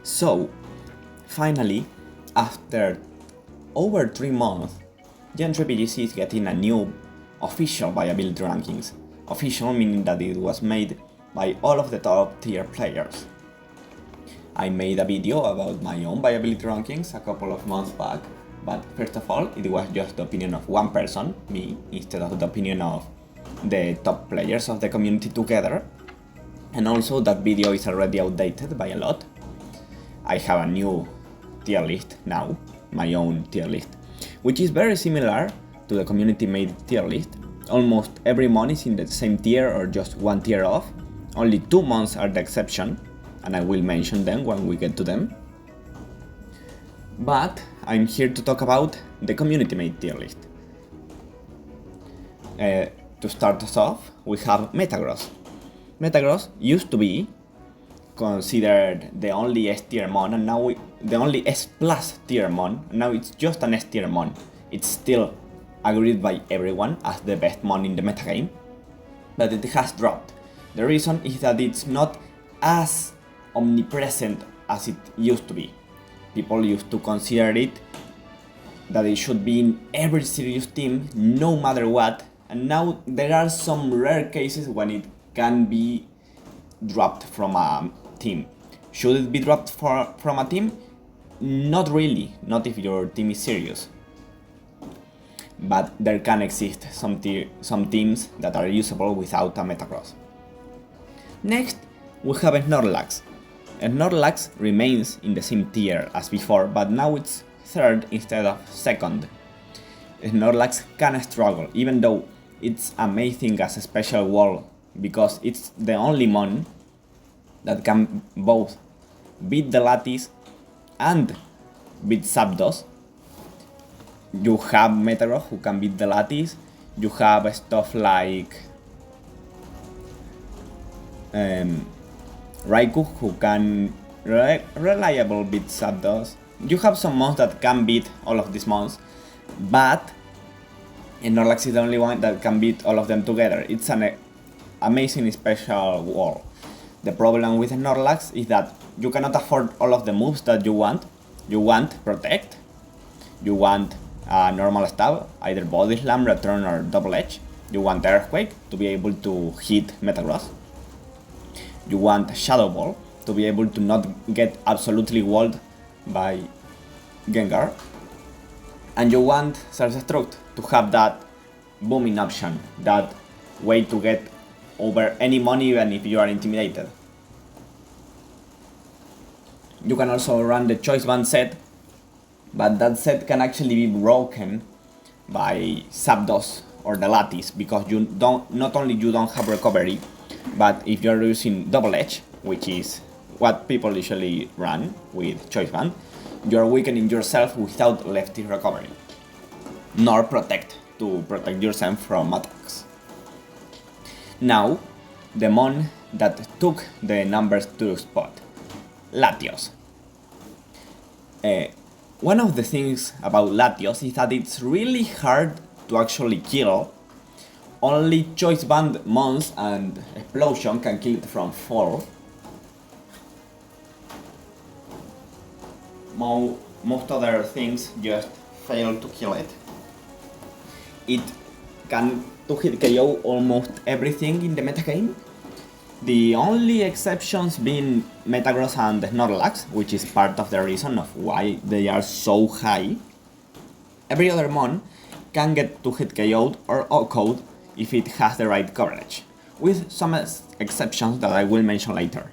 So, finally, after over 3 months, Gengar PGC is getting a new official viability rankings. Official meaning that it was made by all of the top tier players. I made a video about my own viability rankings a couple of months back, but first of all, it was just the opinion of one person, me, instead of the opinion of the top players of the community together. And also that video is already outdated by a lot. I have a new tier list now, my own tier list, which is very similar to the community made tier list. Almost every month is in the same tier or just one tier off. Only 2 months are the exception, and I will mention them when we get to them. But I'm here to talk about the community made tier list. To start us off, we have Metagross. Metagross used to be considered the only S tier mon, and now the only S plus tier mon, and now it's just an S tier mon. It's still agreed by everyone as the best mon in the metagame, but it has dropped. The reason is that it's not as omnipresent as it used to be. People used to consider it that it should be in every serious team, no matter what, and now there are some rare cases when it can be dropped from a team. Should it be dropped from a team? Not really, not if your team is serious. But there can exist some teams that are usable without a Metagross. Next, we have Snorlax. Snorlax remains in the same tier as before, but now it's third instead of second. Snorlax can struggle, even though it's amazing as a special wall, because it's the only mon that can both beat the Latias and beat Zapdos. You have Metagross who can beat the Latias, you have stuff like Raikou who can reliable beat Zapdos. You have some mons that can beat all of these mons, but Snorlax is the only one that can beat all of them together. It's an amazing special wall. The problem with Snorlax is that you cannot afford all of the moves that you want. You want Protect, you want a normal stab, either Body Slam, Return or Double Edge. You want Earthquake to be able to hit Metagross. You want Shadow Ball to be able to not get absolutely walled by Gengar. And you want Self-Destruct to have that booming option, that way to get over any money even if you are intimidated. You can also run the Choice Band set, but that set can actually be broken by Zapdos or the Latias, because not only you don't have recovery, but if you're using Double Edge, which is what people usually run with Choice Band, you're weakening yourself without lefty recovery, nor Protect to protect yourself from attacks. Now, the mon that took the numbers to spot, Latios. One of the things about Latios is that it's really hard to actually kill. Only Choice Band mons and Explosion can kill it from 4. Most other things just fail to kill it. It can 2-hit KO almost everything in the metagame. The only exceptions being Metagross and Snorlax, which is part of the reason of why they are so high. Every other mon can get 2-hit KO'd or OHKO'd if it has the right coverage, with some exceptions that I will mention later.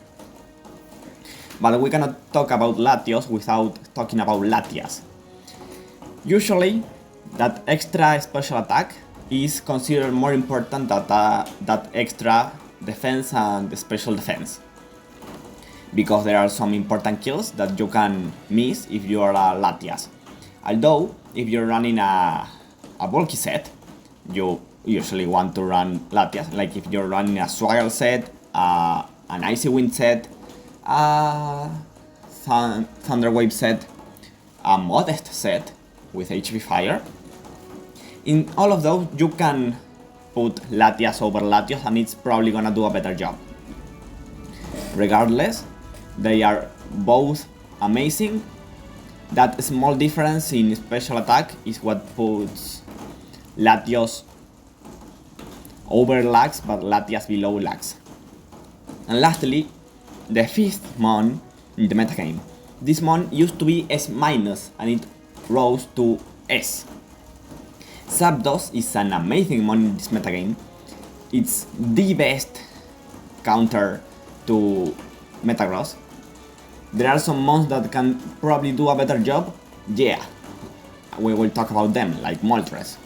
But we cannot talk about Latios without talking about Latias. Usually, that extra special attack is considered more important than that extra defense and special defense, because there are some important kills that you can miss if you are a Latias. Although, if you're running a bulky set, you usually want to run Latias. Like if you're running a Swaggle set, an Icy Wind set, a Thunder Wave set, a Modest set with HP Fire. In all of those, you can put Latias over Latios and it's probably gonna do a better job. Regardless, they are both amazing. That small difference in special attack is what puts Latios over Lux, but Latias below Lux. And lastly, the 5th mon in the metagame. This mon used to be S- and it rose to S. Zapdos is an amazing mon in this metagame. It's the best counter to Metagross. There are some mons that can probably do a better job, yeah, we will talk about them, like Moltres.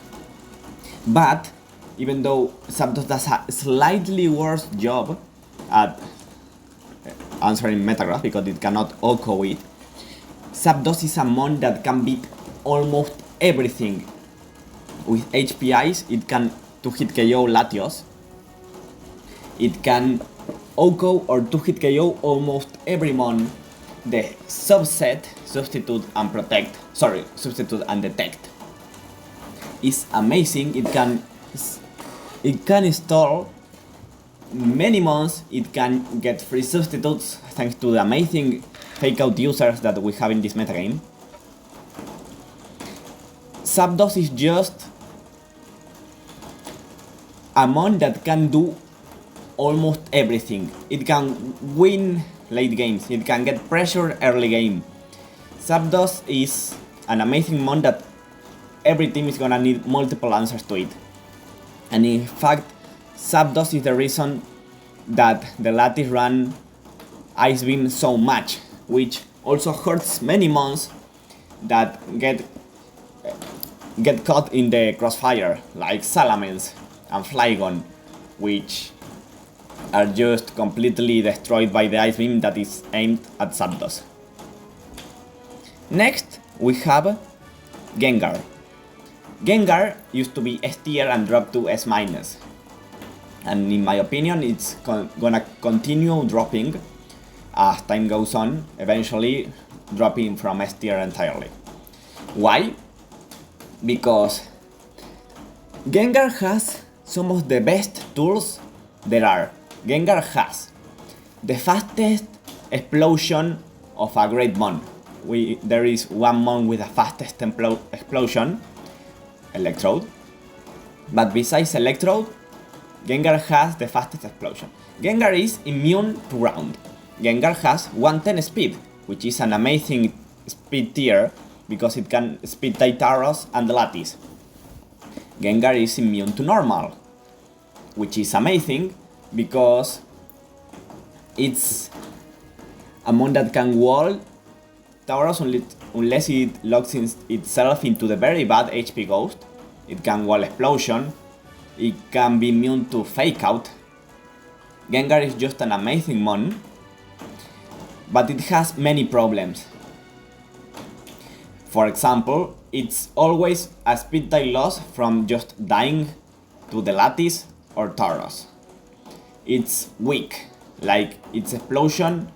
But even though Zapdos does a slightly worse job at answering Metagross because it cannot OHKO it, Zapdos is a mon that can beat almost everything. With HPIs, it can 2-hit KO Latios. It can OHKO or 2-hit KO almost every mon. The subset, substitute and protect, substitute and detect is amazing. It can install many mons. It can get free substitutes thanks to the amazing fake out users that we have in this metagame. Zapdos is just a mon that can do almost everything. It can win late games, it can get pressure early game. Zapdos is an amazing mon that every team is gonna need multiple answers to it. And in fact, Zapdos is the reason that the Latias run Ice Beam so much, which also hurts many mons that get caught in the crossfire, like Salamence and Flygon, which are just completely destroyed by the Ice Beam that is aimed at Zapdos. Next, we have Gengar. Gengar used to be S tier and dropped to S-, and in my opinion it's gonna continue dropping as time goes on, eventually dropping from S tier entirely. Why? Because Gengar has some of the best tools there are. Gengar has the fastest explosion of a great mon. There is one mon with the fastest explosion, Electrode. But besides Electrode, Gengar has the fastest explosion. Gengar is immune to ground. Gengar has 110 speed, which is an amazing speed tier because it can speed tie Tauros and Latias. Gengar is immune to normal, which is amazing because it's a mon that can wall Tauros unless it locks itself into the very bad HP Ghost. It can wall Explosion. It can be immune to Fake Out. Gengar is just an amazing mon, but it has many problems. For example, it's always a speed tie loss from just dying to the Latias or Tauros. It's weak, like its explosion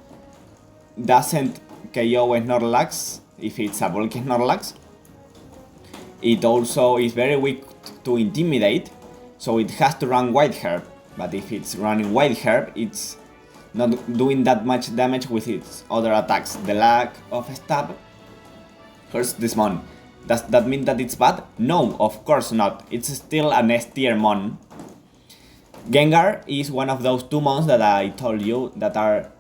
doesn't KO a Snorlax if it's a bulky Snorlax. It also is very weak to Intimidate, so it has to run White Herb, but if it's running White Herb, it's not doing that much damage with its other attacks. The lack of stab hurts this mon. Does that mean that it's bad? No, of course not. It's still an S tier mon. Gengar is one of those two mons that I told you that are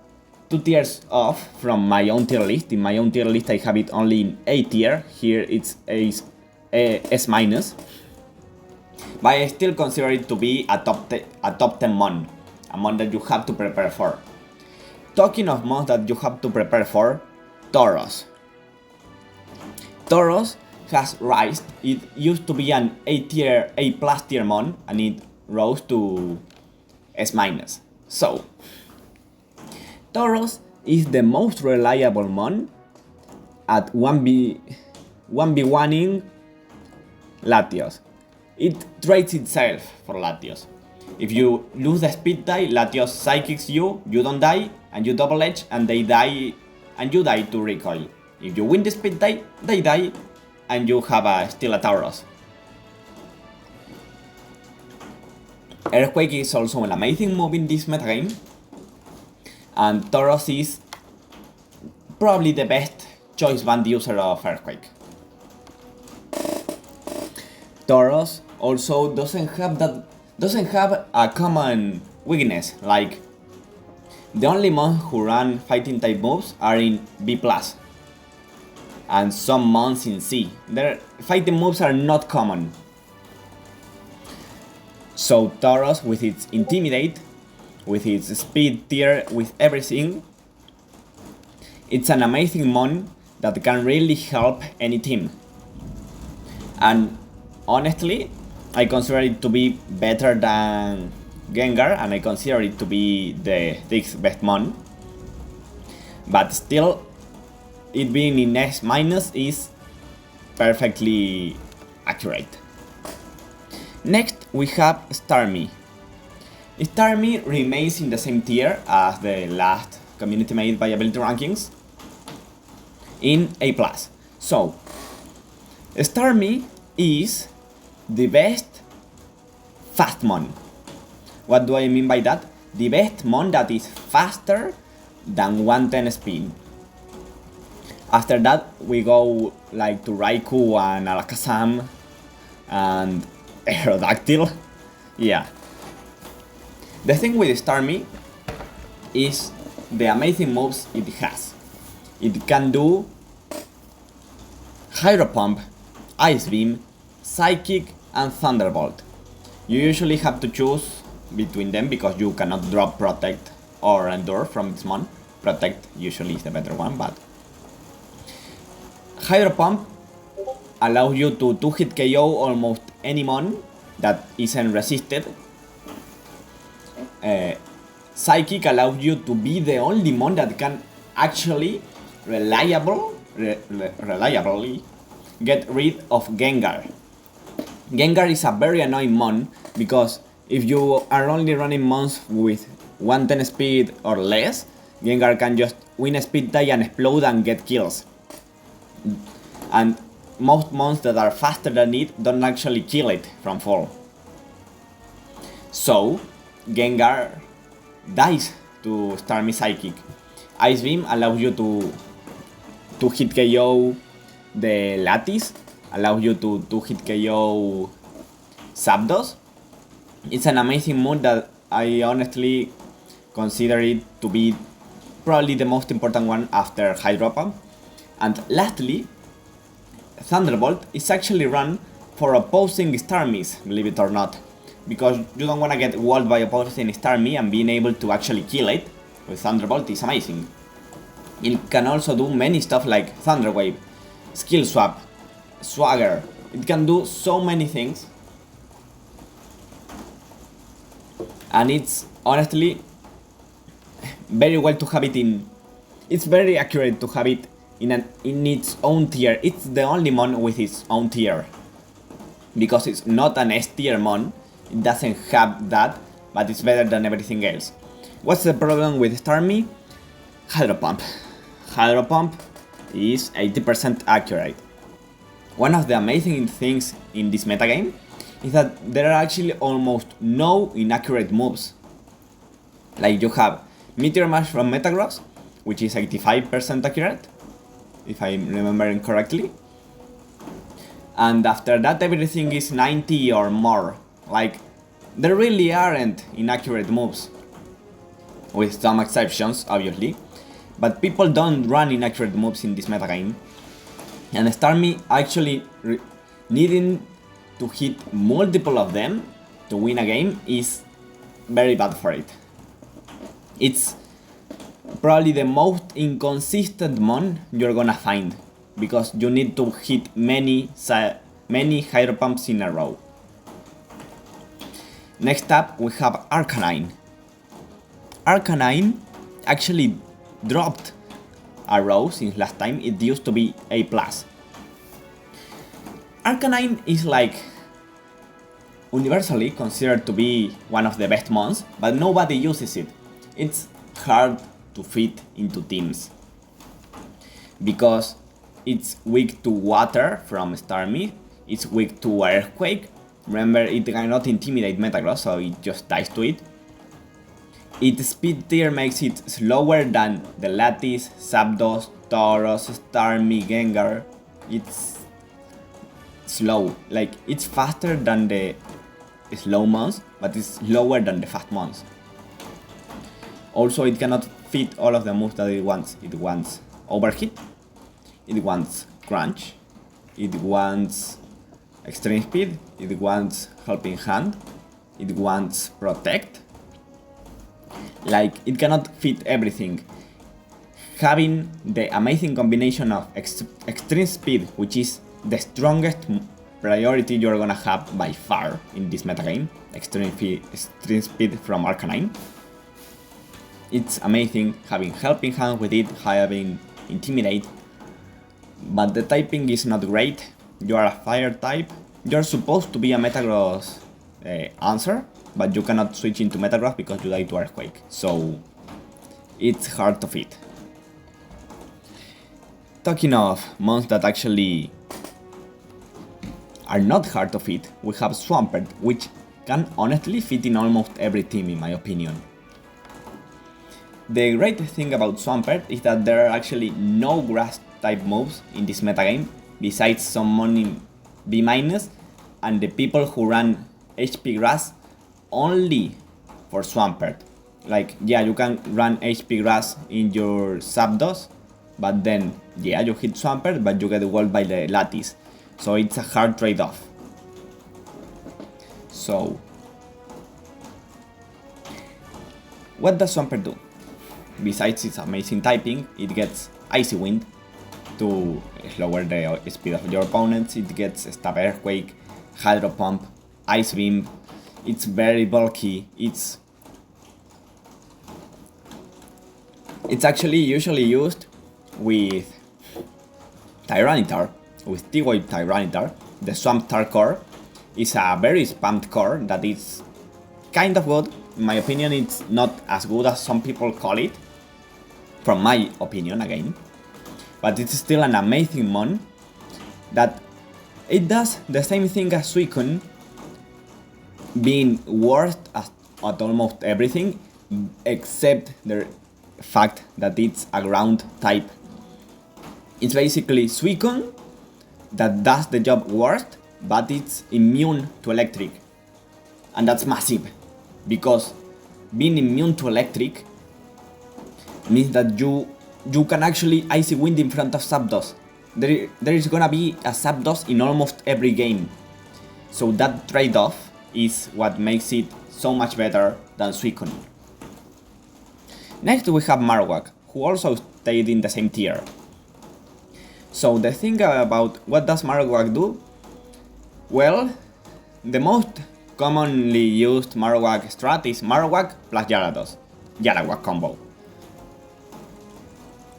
2 tiers off from my own tier list. In my own tier list I have it only in A tier, here it's S-, but I still consider it to be a top 10 mon, a mon that you have to prepare for. Talking of mons that you have to prepare for, Tauros. Tauros has rised. It used to be an A tier, A+ tier mon, and it rose to S-. So, Tauros is the most reliable mon at 1v1ing Latios. It trades itself for Latios. If you lose the speed tie, Latios psychics you, you don't die, and you double edge, and they die, and you die to recoil. If you win the speed tie, they die, and you have still a Tauros. Earthquake is also an amazing move in this metagame, and Tauros is probably the best choice band user of Earthquake. Tauros also doesn't have a common weakness, like the only mons who run fighting type moves are in B+, and some mons in C. Their fighting moves are not common. So Tauros, with its Intimidate, with its speed tier, with everything, it's an amazing mon that can really help any team. And honestly, I consider it to be better than Gengar, and I consider it to be the 6th best mon. But still, it being in S- is perfectly accurate. Next, we have Starmie. Starmie remains in the same tier as the last community-made Viability Rankings, in A+. So, Starmie is the best fast mon. What do I mean by that? The best mon that is faster than 110 speed. After that, we go like to Raikou and Alakazam and Aerodactyl. Yeah. The thing with Starmie is the amazing moves it has. It can do Hydro Pump, Ice Beam, Psychic and Thunderbolt. You usually have to choose between them because you cannot drop Protect or Endure from its mon. Protect usually is the better one, but Hydro Pump allows you to 2-hit KO almost any mon that isn't resisted. Psychic allows you to be the only mon that can actually reliably get rid of Gengar. Gengar is a very annoying mon because if you are only running mons with 110 speed or less, Gengar can just win a speed tie and explode and get kills. And most mons that are faster than it don't actually kill it from fall. So, Gengar dies to Starmie Psychic. Ice Beam allows you to hit KO the Latias, allows you to hit KO Zapdos. It's an amazing move that I honestly consider it to be probably the most important one after Hydro Pump. And lastly, Thunderbolt is actually run for opposing Starmies, believe it or not. Because you don't want to get walled by opposing Starmie, and being able to actually kill it with Thunderbolt is amazing. It can also do many stuff like Thunder Wave, Skill Swap, Swagger. It can do so many things. And it's honestly very well to have it in... It's very accurate to have it in its own tier. It's the only mon with its own tier. Because it's not an S tier mon. It doesn't have that, but it's better than everything else. What's the problem with Starmie? Hydro Pump. Hydro Pump is 80% accurate. One of the amazing things in this metagame is that there are actually almost no inaccurate moves. Like you have Meteor Mash from Metagross, which is 85% accurate, if I'm remembering correctly. And after that everything is 90 or more. Like, there really aren't inaccurate moves. With some exceptions, obviously. But people don't run inaccurate moves in this metagame. And Starmie actually needing to hit multiple of them to win a game is very bad for it. It's probably the most inconsistent mon you're gonna find, because you need to hit many Hydro Pumps in a row. Next up, we have Arcanine. Arcanine actually dropped a row since last time. It used to be A+. Arcanine is like universally considered to be one of the best mons, but nobody uses it. It's hard to fit into teams because it's weak to water from Starmie, it's weak to Earthquake. Remember, it cannot intimidate Metagross, so it just dies to it. Its speed tier makes it slower than the Latias, Zapdos, Tauros, Starmie, Gengar, it's slow. Like, it's faster than the slow mons, but it's slower than the fast mons. Also, it cannot fit all of the moves that it wants. It wants Overhit, it wants Crunch, it wants Extreme Speed, it wants Helping Hand, it wants Protect. Like, it cannot fit everything. Having the amazing combination of Extreme Speed, which is the strongest priority you're gonna have by far in this metagame, Extreme Speed from Arcanine. It's amazing having Helping Hand with it, having Intimidate, but the typing is not great. You are a fire type, you're supposed to be a Metagross answer, but you cannot switch into Metagross because you die to Earthquake, so it's hard to fit. Talking of mons that actually are not hard to fit, we have Swamperr, which can honestly fit in almost every team in my opinion. The great thing about Swamperr is that there are actually no grass type moves in this metagame, besides summoning B- and the people who run HP grass only for Swamperr. Like, yeah, you can run HP grass in your Zapdos, but then, yeah, you hit Swamperr, but you get walled by the Latias. So it's a hard trade-off. So, what does Swamperr do? Besides its amazing typing, it gets Icy Wind to lower the speed of your opponents, it gets Stab Earthquake, Hydro Pump, Ice Beam, it's very bulky, it's actually usually used with Tyranitar, with T-Wave Tyranitar. The Swamptar core is a very spammed core that is kind of good. In my opinion, it's not as good as some people call it, from my opinion again, but it's still an amazing mon that it does the same thing as Suicune, being worst at almost everything except the fact that it's a ground type. It's basically Suicune that does the job worst, but it's immune to electric, and that's massive, because being immune to electric means that you can actually Icy Wind in front of Zapdos. There is gonna be a Zapdos in almost every game, so that trade-off is what makes it so much better than Suicune. Next we have Marowak, who also stayed in the same tier. So the thing about what does Marowak do? Well, the most commonly used Marowak strat is Marowak plus Gyarados, Gyarados combo.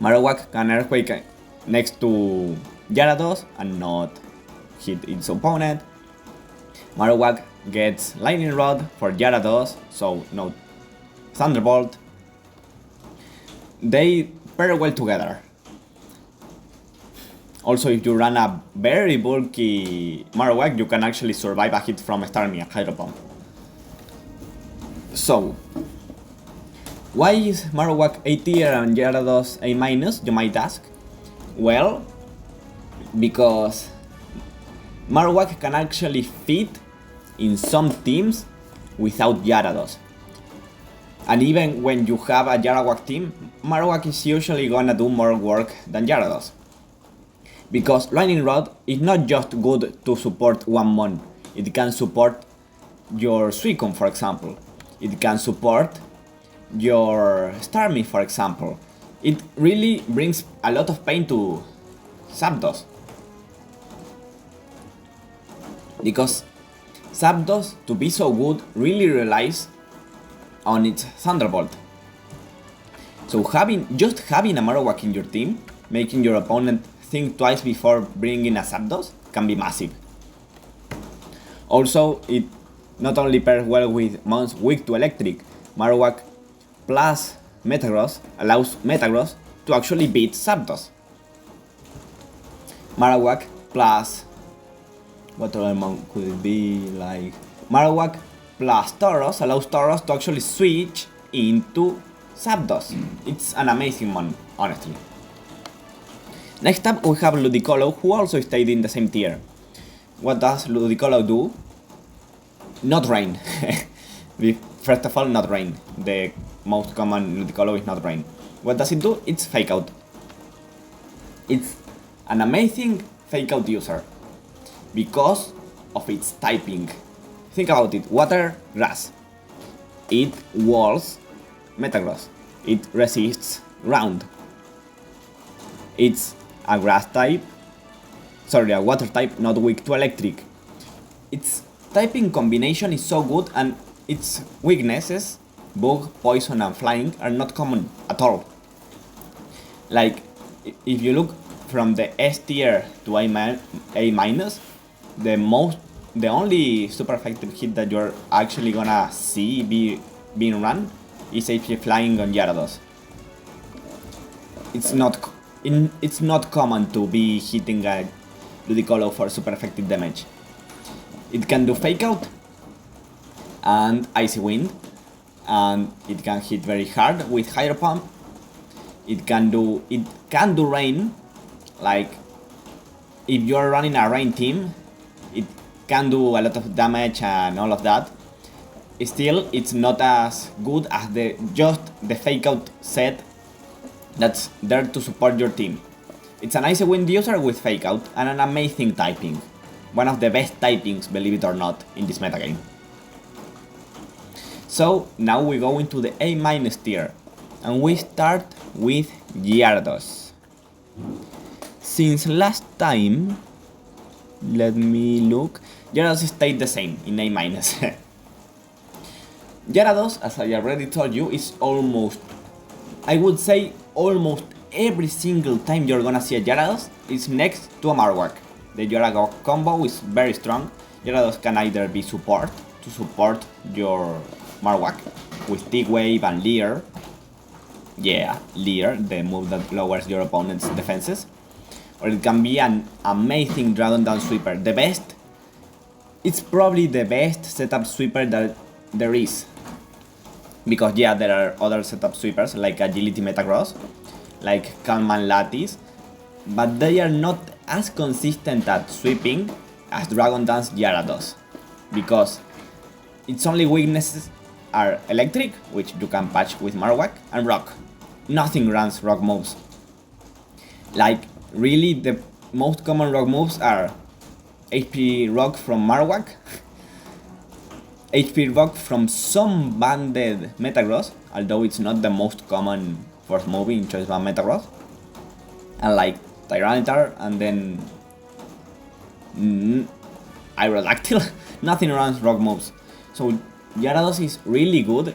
Marowak can Earthquake next to Gyarados and not hit its opponent. Marowak gets Lightning Rod for Gyarados, so no Thunderbolt. They pair well together. Also, if you run a very bulky Marowak, you can actually survive a hit from Starmie, a Hydro Pump. So, why is Marowak A tier and Gyarados A-, you might ask? Well, because Marowak can actually fit in some teams without Gyarados. And even when you have a Gyarados team, Marowak is usually gonna do more work than Gyarados. Because Lightning Rod is not just good to support one mon, it can support your Suicune, for example. It can support your Starmie, for example. It really brings a lot of pain to Zapdos, because Zapdos, to be so good, really relies on its Thunderbolt. So just having a Marowak in your team, making your opponent think twice before bringing a Zapdos, can be massive. Also, it not only pairs well with mons weak to electric, Marowak plus Metagross allows Metagross to actually beat Zapdos. Marowak plus... what other mon could it be? Like... Marowak plus Tauros allows Tauros to actually switch into Zapdos. It's an amazing mon, honestly. Next up we have Ludicolo, who also stayed in the same tier. What does Ludicolo do? Not rain. First of all, not rain. The most common Ludicolo is not rain. What does it do? It's fake out. It's an amazing fake out user because of its typing. Think about it. Water, grass. It walls Metagross. It resists ground. It's a grass type. Sorry, a water type, not weak to electric. Its typing combination is so good, and its weaknesses, bug, poison and flying, are not common at all. Like, if you look from the S tier to A minus, the only super effective hit that you're actually gonna see being run is HP flying on Gyarados. It's not common to be hitting a Ludicolo for super effective damage. It can do fake out and icy wind, and it can hit very hard with hydro pump. It can do rain. Like, if you're running a rain team, it can do a lot of damage and all of that. Still, it's not as good as just the fake out set that's there to support your team. It's an icy wind user with fake out and an amazing typing. One of the best typings, believe it or not, in this metagame. So now we go into the A minus tier, and we start with Gyarados. Since last time, let me look, Gyarados stayed the same in A minus. Gyarados, as I already told you, is almost, I would say almost every single time you're gonna see a Gyarados is next to a Marowak. The Gyarados combo is very strong. Gyarados can either be support to support your Marowak with Dig Wave and Leer. Yeah, Leer, the move that lowers your opponent's defenses. Or it can be an amazing Dragon Dance sweeper. The best, it's probably the best setup sweeper that there is. Because yeah, there are other setup sweepers like Agility Metagross, like Latios, but they are not as consistent at sweeping as Dragon Dance Gyarados, because its only weaknesses are electric, which you can patch with Marowak, and rock. Nothing runs rock moves. Like, really, the most common rock moves are HP rock from Marowak, HP rock from some banded Metagross, although it's not the most common force move in Choice Band Metagross, and like Tyranitar, and then Aerodactyl. Nothing runs rock moves. So Gyarados is really good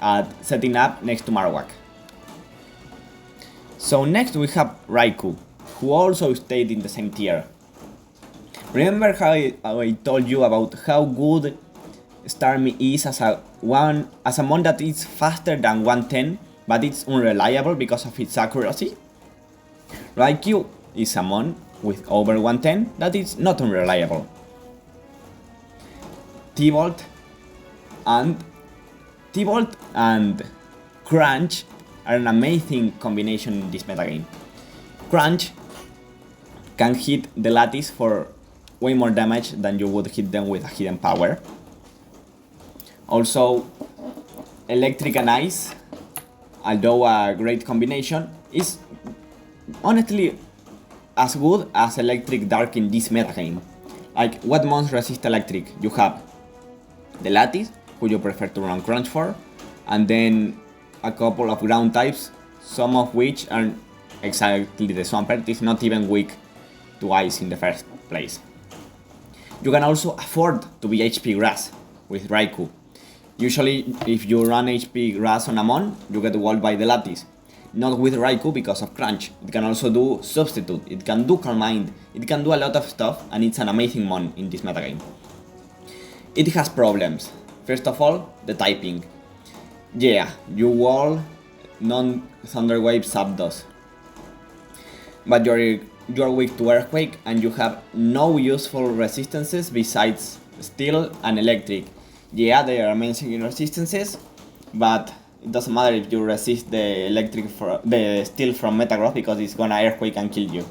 at setting up next to Marowak. So next we have Raikou, who also stayed in the same tier. Remember how I told you about how good Starmie is as a mon that is faster than 110, but it's unreliable because of its accuracy? Raikou is a mon with over 110 that is not unreliable. T-Bolt and Crunch are an amazing combination in this metagame. Crunch can hit the Latias for way more damage than you would hit them with a hidden power. Also, Electric and Ice, although a great combination, is honestly as good as Electric Dark in this metagame. Like, what mons resist Electric? You have the Latias, who you prefer to run Crunch for, and then a couple of ground types, some of which are exactly the Swamperr. It is not even weak to Ice in the first place. You can also afford to be HP Grass with Raikou. Usually, if you run HP Grass on a mon, you get walled by the Latias. Not with Raikou because of Crunch. It can also do Substitute, it can do Calm Mind, it can do a lot of stuff, and it's an amazing mon in this metagame. It has problems. First of all, the typing. Yeah, you wall non-Thunderwave Zapdos, but you're weak to Earthquake and you have no useful resistances besides Steel and Electric. Yeah, they are amazing resistances, but it doesn't matter if you resist the the steel from Metagross, because it's gonna Earthquake and kill you.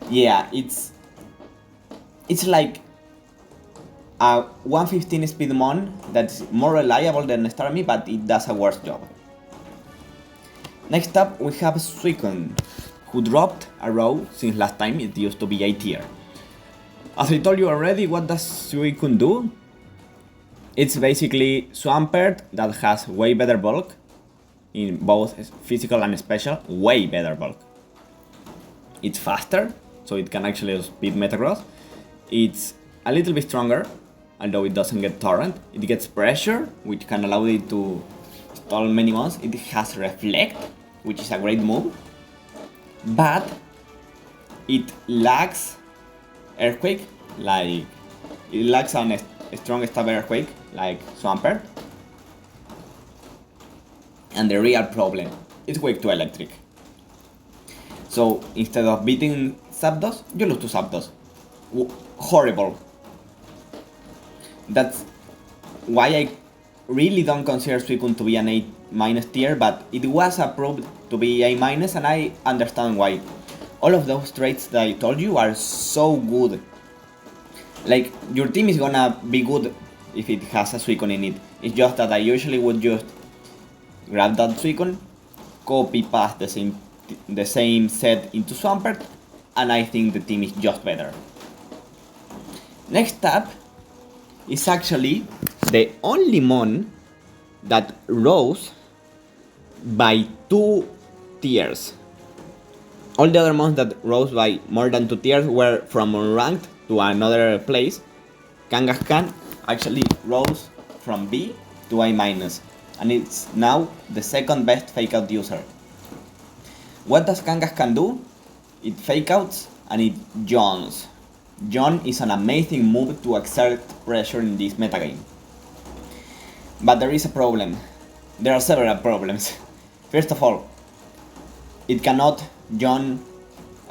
Yeah, it's like a 115 speed mon that's more reliable than Starmie, but it does a worse job. Next up we have Suicune, who dropped a row since last time. It used to be A tier. As I told you already, what does Suicune do? It's basically Swamperr that has way better bulk, in both physical and special, way better bulk. It's faster, so it can actually beat Metagross. It's a little bit stronger, although it doesn't get Torrent. It gets Pressure, which can allow it to stall many mons. It has Reflect, which is a great move, but it lacks Earthquake, like it lacks a strong stab Earthquake, like Swamperr. And the real problem, it's weak to Electric. So instead of beating Zapdos, you lose to Zapdos. Horrible. That's why I really don't consider Suicune to be an A- tier, but it was approved to be A-, and I understand why. All of those traits that I told you are so good. Like, your team is gonna be good if it has a Suicune in it. It's just that I usually would just grab that Suicune, copy paste the same set into Swamperr, and I think the team is just better. Next up is actually the only mon that rose by 2 tiers. All the other mons that rose by more than 2 tiers were from unranked to another place. Kangaskhan actually rose from B to A-, and it's now the second best fake out user. What does Kangaskhan do? It fake outs and it yawns. Yawn is an amazing move to exert pressure in this metagame. But there is a problem. There are several problems. First of all, it cannot yawn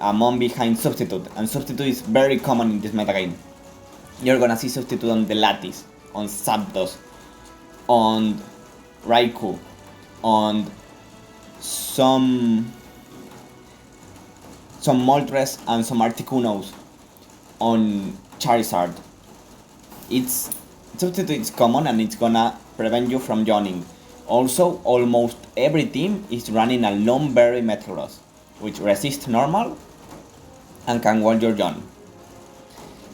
a mon behind Substitute, and Substitute is very common in this metagame. You're gonna see Substitute on the Latias, on Zapdos, on Raikou, on some Moltres and some Articunos, on Charizard. Substitute is common and it's gonna prevent you from yawning. Also, almost every team is running a Lone Berry Metagross, which resists normal and can wall your yawn.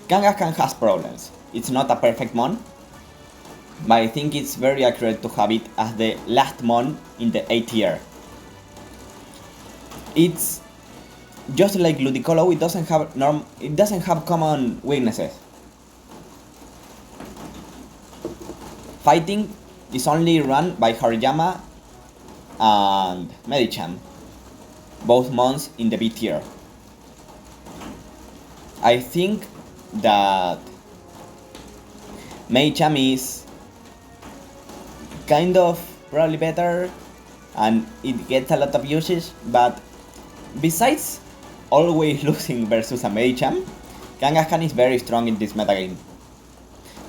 Kangaskhan has problems. It's not a perfect mon, but I think it's very accurate to have it as the last mon in the A tier. It's just like Ludicolo, it doesn't have common weaknesses. Fighting is only run by Hariyama and Medicham, both mons in the B tier. I think that Medicham is kind of probably better and it gets a lot of usage, but besides always losing versus a Medicham, Kangaskhan is very strong in this metagame.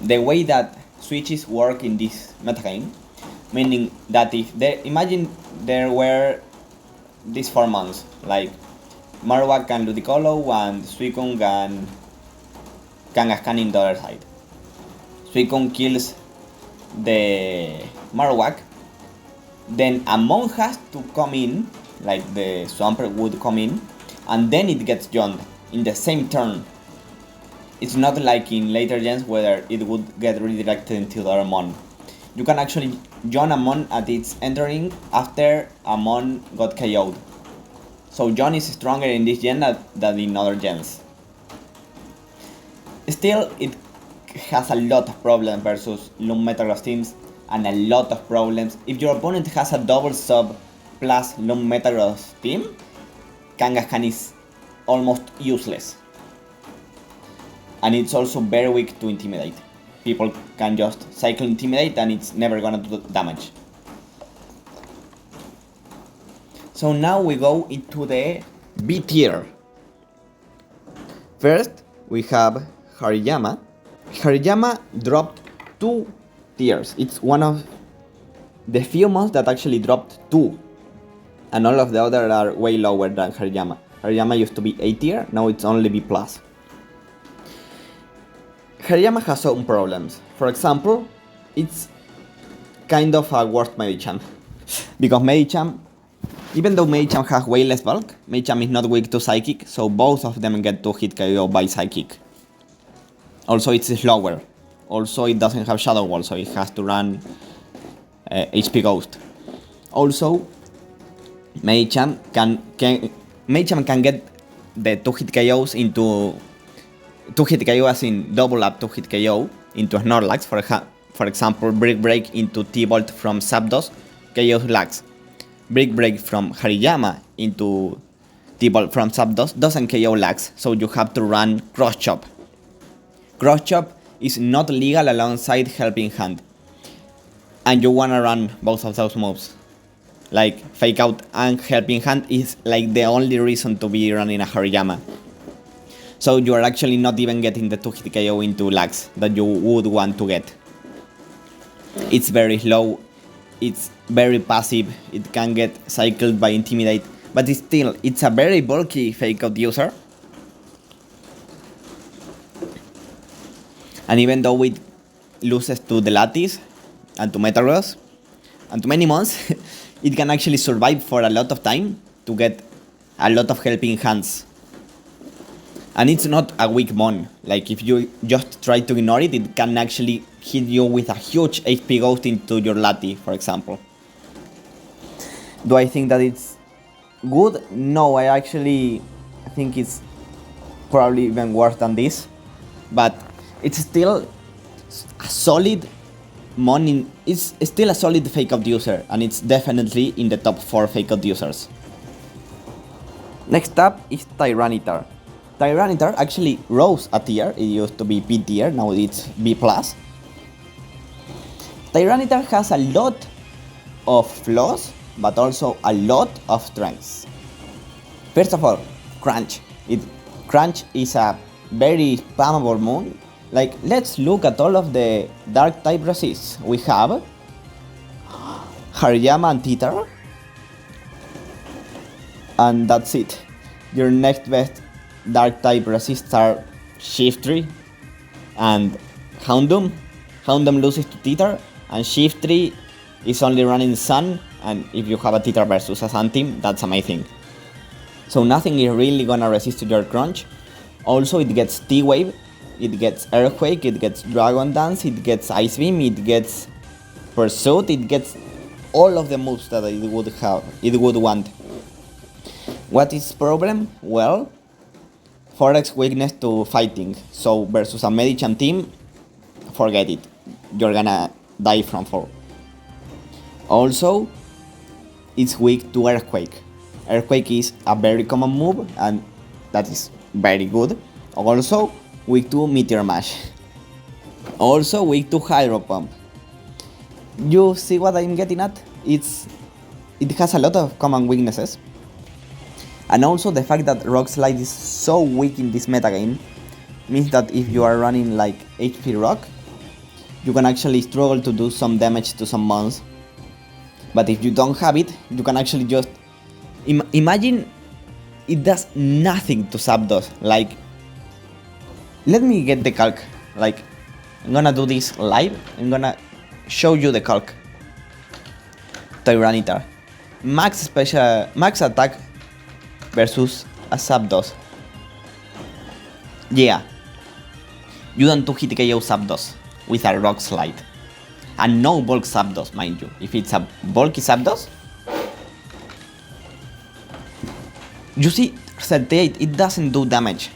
The way that switches work in this metagame, meaning that if imagine there were these 4 mons, like Marowak and Ludicolo and Suicune and Kangaskhan in the other side. Suicune kills the Marowak, then a mon has to come in, like the Swamperr would come in, and then it gets yawned in the same turn. It's not like in later gens where it would get redirected into the other mon. You can actually yawn a mon at its entering after a mon got KO'd. So yawn is stronger in this gen than in other gens. Still, it has a lot of problems versus Lone Metagross teams, and a lot of problems if your opponent has a double sub plus Lone Metagross team. Kangaskhan is almost useless. And it's also very weak to Intimidate. People can just cycle Intimidate and it's never gonna do damage. So now we go into the B tier. First, we have Hariyama. Hariyama dropped 2 tiers. It's one of the few mons that actually dropped 2, and all of the others are way lower than Hariyama. Hariyama used to be A tier, now it's only B+. Hariyama has some problems. For example, it's kind of a worse Medicham. Because Medicham, even though Medicham has way less bulk, Medicham is not weak to Psychic, so both of them get 2-hit KO by Psychic. Also, it's slower. Also, it doesn't have Shadow Wall, so it has to run HP Ghost. Also, Medicham can get the 2-hit KOs into 2-hit KO as in double up 2-hit KO into Snorlax, for example, Brick Break into T-Bolt from Zapdos, KO Lax. Brick Break from Hariyama into T-Bolt from Zapdos doesn't KO Lax, so you have to run Cross Chop. Cross Chop is not legal alongside Helping Hand, and you wanna run both of those moves. Like Fake Out and Helping Hand is like the only reason to be running a Hariyama. So you are actually not even getting the 2-hit KO into Lax that you would want to get. It's very slow, it's very passive, it can get cycled by Intimidate, but it's a very bulky Fake Out user. And even though it loses to the Latias and to Metagross and to many mons, it can actually survive for a lot of time to get a lot of Helping Hands. And it's not a weak mon, like if you just try to ignore it, it can actually hit you with a huge HP Ghost into your Lati, for example. Do I think that it's good? No, I think it's probably even worse than this. But it's still a solid mon, it's still a solid Fake Out user, and it's definitely in the top 4 Fake Out users. Next up is Tyranitar. Tyranitar actually rose a tier, it used to be B tier, now it's B+. Tyranitar has a lot of flaws, but also a lot of strengths. First of all, Crunch. Crunch is a very spammable moon. Like, let's look at all of the dark type resists. We have Hariyama and Titar, and that's it. Your next best dark type resists are Shiftry and Houndoom. Houndoom loses to Titar, and Shiftry is only running Sun, and if you have a Titar versus a Sun team, that's amazing. So nothing is really gonna resist your Crunch. Also, it gets T-Wave, it gets Earthquake, it gets Dragon Dance, it gets Ice Beam, it gets Pursuit, it gets all of the moves that it would want. What is problem? Well, Forex weakness to fighting, so versus a Medicham team, forget it, you're gonna die from 4. Also, it's weak to Earthquake. Earthquake is a very common move, and that is very good. Also, weak to Meteor Mash. Also weak to Hydro Pump. You see what I'm getting at? It has a lot of common weaknesses. And also the fact that Rock Slide is so weak in this metagame means that if you are running like HP Rock, you can actually struggle to do some damage to some mons. But if you don't have it, you can actually just... imagine it does nothing to Zapdos. Like, let me get the calc. Like, I'm gonna do this live. I'm gonna show you the calc. Tyranitar. Max attack versus a Zapdos. Yeah. You don't 2-hit KO Zapdos with a Rock Slide. And no bulk Zapdos, mind you. If it's a bulky Zapdos, you see 38, it doesn't do damage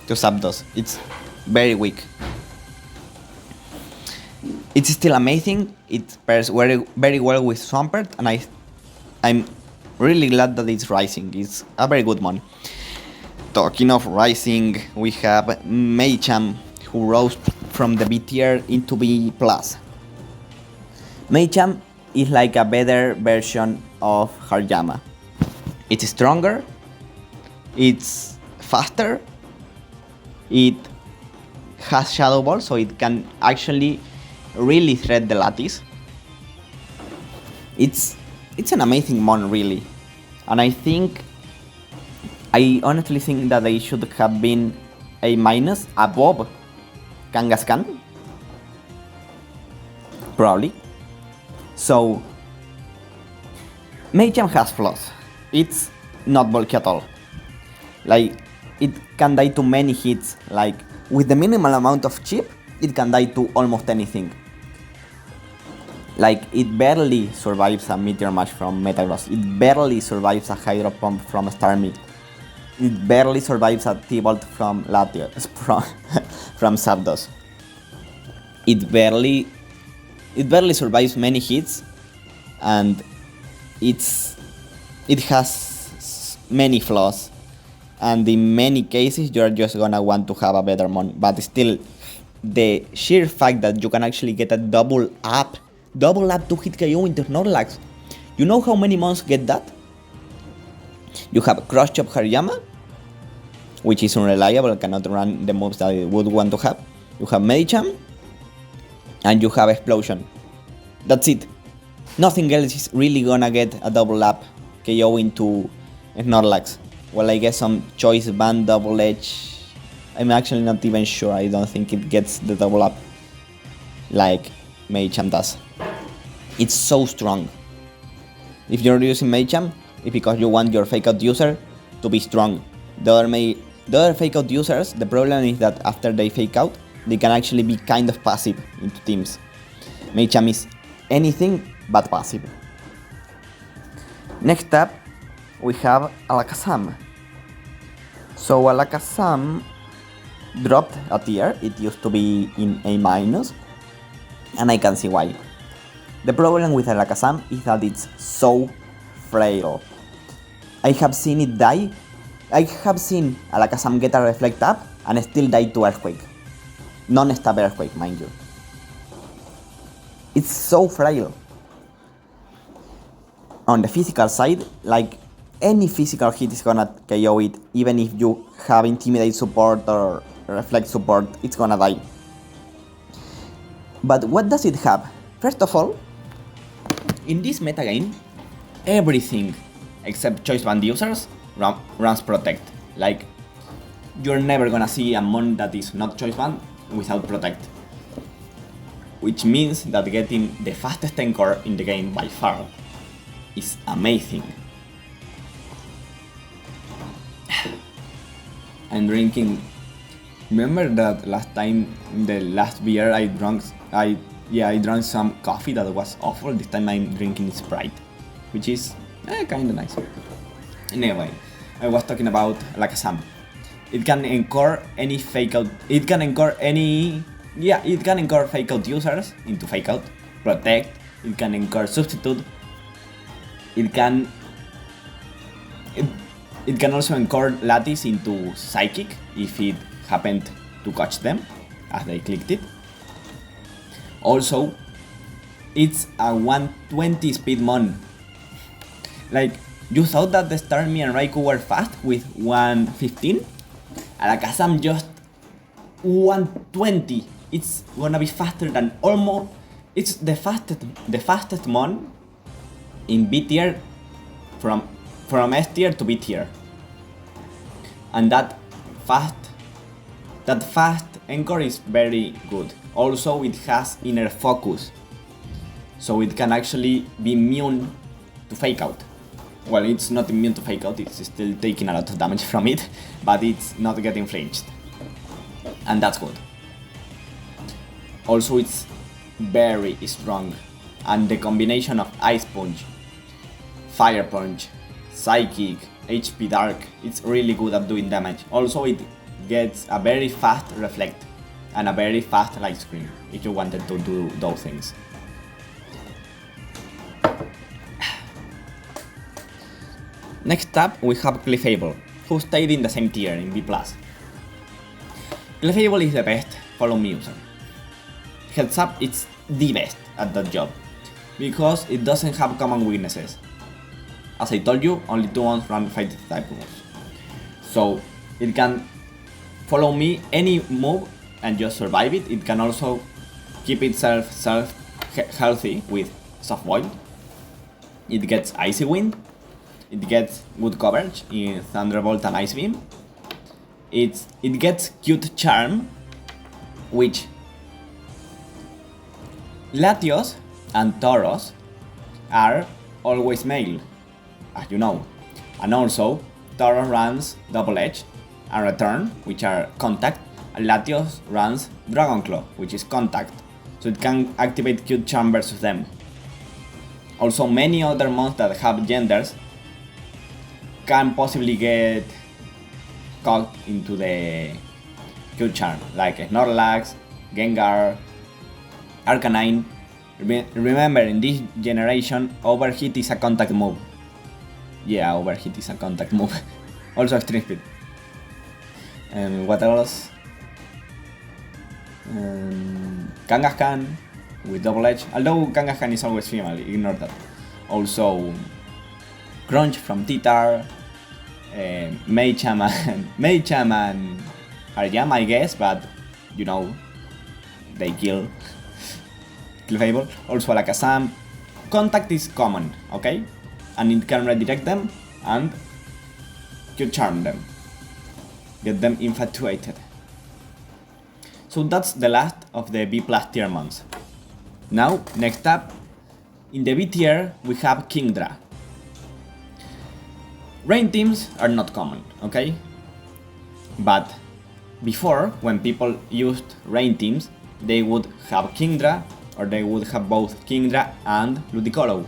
to Zapdos. It's very weak. It's still amazing. It pairs very well with Swamperr, and I'm really glad that it's rising. It's a very good one. Talking of rising, we have Medicham, who rose from the B tier into B+. Medicham is like a better version of Hariyama. It's stronger, it's faster, it has Shadow Ball, so it can actually really threat the Latias. It's an amazing mon, really. And I honestly think that they should have been A- above Kangaskhan. Probably. So, Medicham has flaws. It's not bulky at all. Like, it can die to many hits. Like, with the minimal amount of chip, it can die to almost anything. Like, it barely survives a Meteor Mash from Metagross. It barely survives a Hydro Pump from Starmie. It barely survives a T-Bolt from Latios, from Zapdos. It barely survives many hits, and it has many flaws. And in many cases, you're just gonna want to have a better mon. But still, the sheer fact that you can actually get a double up to hit KO into Snorlax. You know how many mons get that? You have Cross Chop Hariyama, which is unreliable, cannot run the moves that it would want to have. You have Medicham, and you have Explosion. That's it. Nothing else is really gonna get a double up KO into Snorlax. Well, I guess some Choice Band Double Edge. I'm actually not even sure. I don't think it gets the double up like Medicham does. It's so strong. If you're using Medicham, it's because you want your fake out user to be strong. The other fake out users, the problem is that after they fake out, they can actually be kind of passive into teams. Medicham is anything but passive. Next up, we have Alakazam. So Alakazam dropped a tier. It used to be in A-, and I can see why. The problem with Alakazam is that it's so frail. I have seen it die. I have seen Alakazam get a Reflect Up and still die to Earthquake. Non-stop Earthquake, mind you. It's so frail. On the physical side, like, any physical hit is gonna KO it, even if you have Intimidate support or Reflect support, it's gonna die. But what does it have? First of all, in this metagame, everything except Choice Band users runs Protect. Like, you're never gonna see a mon that is not Choice Band without Protect. Which means that getting the fastest Encore in the game by far is amazing. I'm drinking. Remember that last time, the last beer I drank some coffee that was awful. This time I'm drinking Sprite, which is kinda nice. Anyway, I was talking about Alakazam. It can encore any fake out. It can encore fake out users into fake out, Protect. It can encore Substitute. It can also encore Lattice into Psychic if it happened to catch them as they clicked it. Also, it's a 120 speed mon. Like, you thought that the Starmie and Raikou were fast with 115? Alakazam just 120. It's gonna be faster than almost. It's the fastest mon in B tier from S tier to B tier. And that fast Encore is very good. Also, it has inner focus, so it can actually be immune to fake out. Well, it's not immune to fake out, it's still taking a lot of damage from it, but it's not getting flinched, and that's good. Also, it's very strong, and the combination of Ice Punch, Fire Punch, Psychic, HP Dark, it's really good at doing damage. Also, it gets a very fast Reflect and a very fast Light Screen if you wanted to do those things. Next up, we have Clefable, who stayed in the same tier in B+. Clefable is the best Follow Me user. Heads up, it's the best at that job, because it doesn't have common weaknesses. As I told you, only 2 mons run Fight type moves. So it can follow me any move and just survive it. It can also keep itself healthy with Soft Boiled. It gets Icy Wind. It gets good coverage in Thunderbolt and Ice Beam. It gets Cute Charm, which Latios and Tauros are always male, as you know. And also, Tauros runs Double Edge and Return, which are Contact, and Latios runs Dragon Claw, which is Contact, so it can activate Cute Charm versus them. Also, many other mons that have genders can possibly get caught into the Cute Charm, like Snorlax, Gengar, Arcanine. Remember, in this generation, Overheat is a contact move. Yeah, Overheat is a contact move. Also Extreme Speed. And what else? Kangaskhan with Double Edge. Although Kangaskhan is always female, ignore that. Also, Crunch from Titar. Medicham and Hariyama, I guess, but you know, they kill. Clefable. Also Alakazam. Contact is common, okay? And it can redirect them and Cute Charm them. Get them infatuated. So that's the last of the B+ tier mons. Now, next up, in the B tier we have Kingdra. Rain teams are not common, okay? But before, when people used rain teams, they would have Kingdra, or they would have both Kingdra and Ludicolo.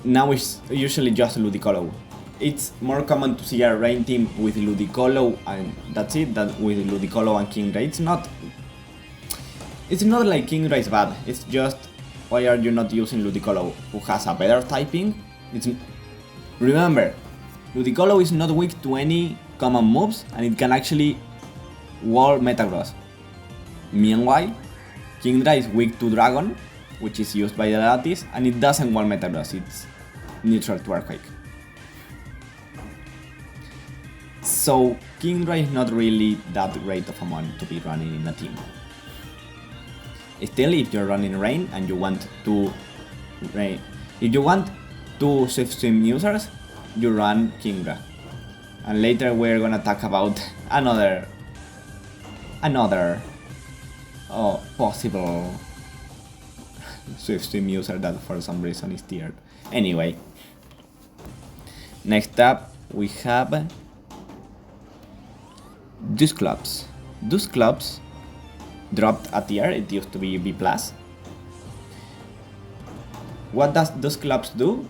Now it's usually just Ludicolo. It's more common to see a rain team with Ludicolo and that's it, than with Ludicolo and Kingdra. It's not like Kingdra is bad, it's just why are you not using Ludicolo, who has a better typing? Remember, Ludicolo is not weak to any common moves and it can actually wall Metagross. Meanwhile, Kingdra is weak to Dragon, which is used by the Latias, and it doesn't wall Metagross, it's neutral to Earthquake. So Kingdra is not really that great of a mon to be running in a team. Still, if you're running Rain and you want to Swift Swim users, you run Kingdra. And later we're gonna talk about another possible Swift Swim user that for some reason is tiered. Anyway, next up we have Dusclops. Dusclops dropped a tier, it used to be B+. What does Dusclops do?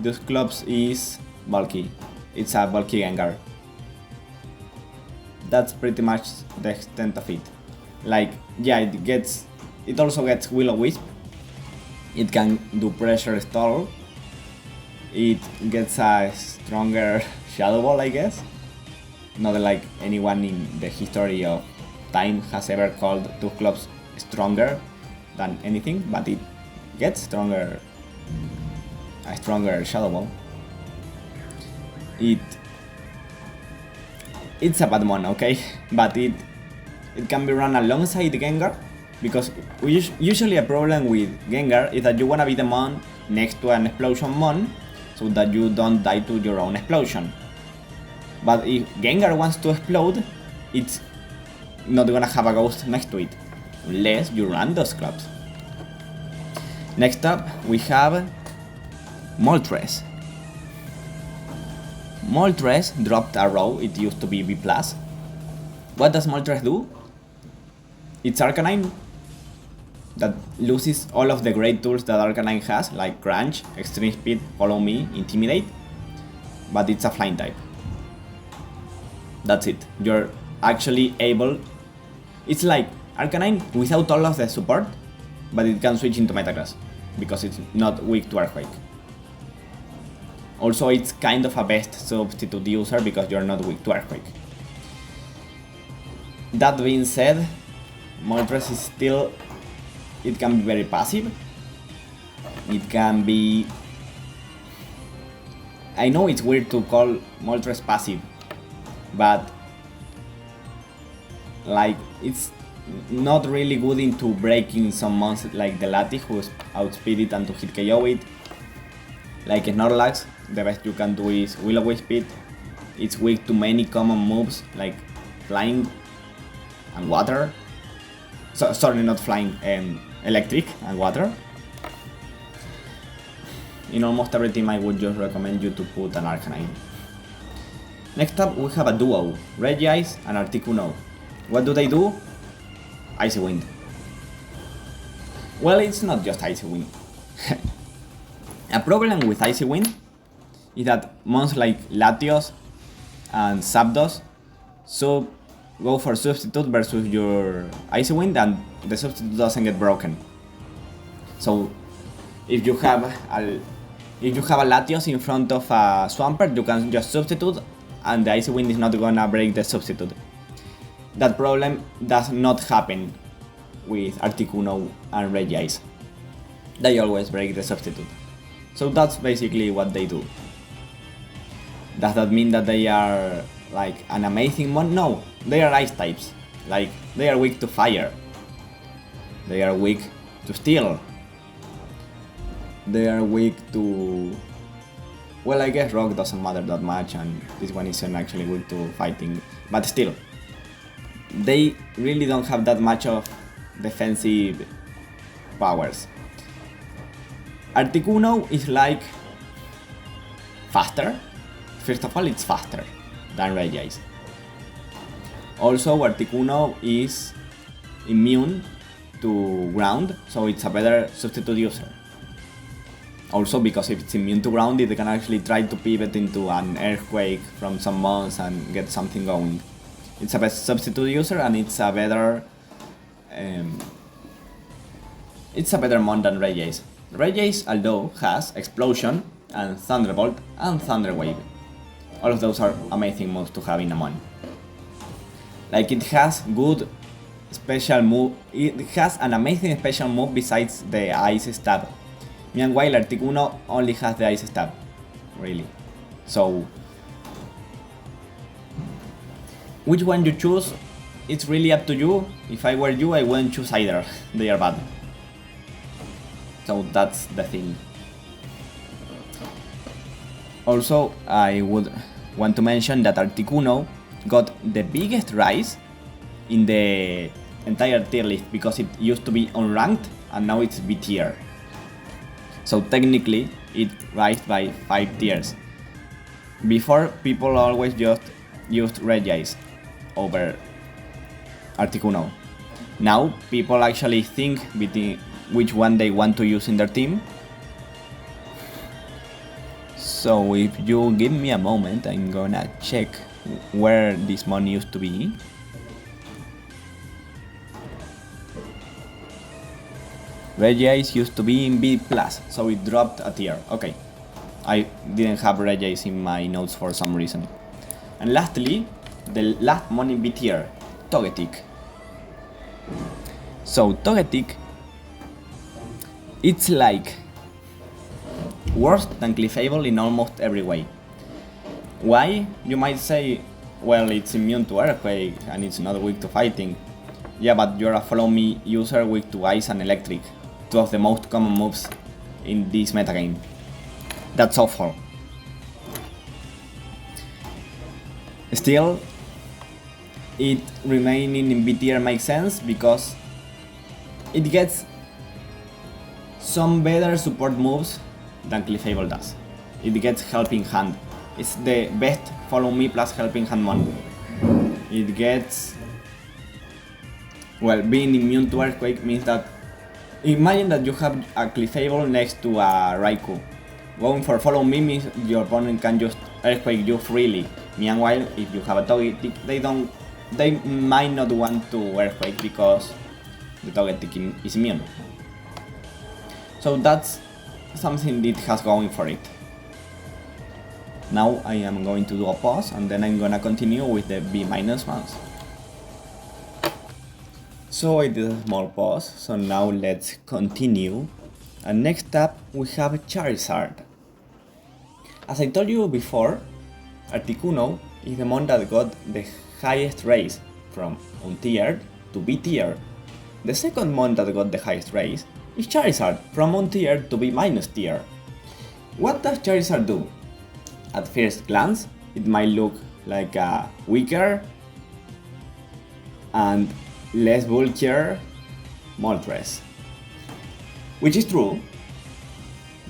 Dusclops is bulky. It's a bulky Gengar. That's pretty much the extent of it. Like, yeah, it also gets Will-O-Wisp. It can do Pressure Stall. It gets a stronger Shadow Ball, I guess. Not like anyone in the history of time has ever called Dusclops stronger than anything, but it gets stronger, a stronger Shadow Ball. It's a bad mon, okay? But it can be run alongside Gengar, because usually a problem with Gengar is that you wanna be the mon next to an explosion mon, so that you don't die to your own explosion. But if Gengar wants to explode, it's not gonna have a ghost next to it, unless you run Dusclops. Next up, we have Moltres. Moltres dropped a row, it used to be B+. What does Moltres do? It's Arcanine that loses all of the great tools that Arcanine has, like Crunch, Extreme Speed, Follow Me, Intimidate, but it's a flying type. That's it. You're actually able... It's like Arcanine without all of the support, but it can switch into Metagross, because it's not weak to Earthquake. Also, it's kind of a best substitute user because you're not weak to Earthquake. That being said, Moltres is still... It can be very passive. It can be... I know it's weird to call Moltres passive, but like not really good into breaking some monsters like the Latios, who outspeed it and to hit KO it. Like Snorlax, the best you can do is Will-O-Wisp it. It's weak to many common moves like flying and water. Sorry, not flying, electric and water. In almost every team I would just recommend you to put an Arcanine. Next up we have a duo, Regice and Articuno. What do they do? Icy Wind. Well, it's not just Icy Wind. A problem with Icy Wind is that monsters like Latios and Zapdos so go for substitute versus your Icy Wind and the substitute doesn't get broken. So if you have a Latios in front of a Swamperr, you can just substitute and the Icy Wind is not gonna break the substitute. That problem does not happen with Articuno and Regice. They always break the substitute. So that's basically what they do. Does that mean that they are like an amazing mon? No, they are ice types. Like, they are weak to fire. They are weak to steel. They are weak to... Well, I guess rock doesn't matter that much and this one isn't actually weak to fighting. But still, they really don't have that much of defensive powers. Articuno is like faster. First of all, it's faster than Regice. Also, Articuno is immune to ground, so it's a better substitute user. Also, because if it's immune to ground, it can actually try to pivot into an earthquake from some months and get something going. It's a best substitute user and it's a better mon than Regice. Regice, although, has Explosion and Thunderbolt and Thunder Wave. All of those are amazing moves to have in a mon. Like, it has good special move. It has an amazing special move besides the Ice Stab. Meanwhile, Articuno only has the Ice Stab, really. So, which one you choose, it's really up to you. If I were you, I wouldn't choose either. They are bad. So that's the thing. Also, I would want to mention that Articuno got the biggest rise in the entire tier list because it used to be unranked and now it's B tier. So technically it rised by 5 tiers. Before, people always just used Regice over Articuno. Now people actually think between which one they want to use in their team. So if you give me a moment, I'm gonna check where this mon used to be. Regice used to be in B+, so it dropped a tier. Okay, I didn't have Regice in my notes for some reason. And lastly, the last mon in B tier, Togetic. So Togetic, it's like worse than Clefable in almost every way. Why? You might say, well, it's immune to Earthquake and it's not weak to fighting. Yeah, but you're a Follow Me user weak to Ice and Electric, two of the most common moves in this metagame. That's awful. Still, it remaining in B tier makes sense because it gets some better support moves than Clefable does. It gets Helping Hand. It's the best Follow Me plus Helping Hand mon. It gets... Well, being immune to Earthquake means that... Imagine that you have a Clefable next to a Raikou. Going for Follow Me means your opponent can just Earthquake you freely. Meanwhile, if you have a Togetic, they might not want to Earthquake because the Togetic is immune. So that's something it has going for it. Now I am going to do a pause and then I'm gonna continue with the B- ones. So I did a small pause, so now let's continue. And next up we have Charizard. As I told you before, Articuno is the mon that got the highest raise from untiered to B tier. The second mon that got the highest raise is Charizard, from Mon tier to B minus tier. What does Charizard do? At first glance, it might look like a weaker and less bulkier Moltres, which is true,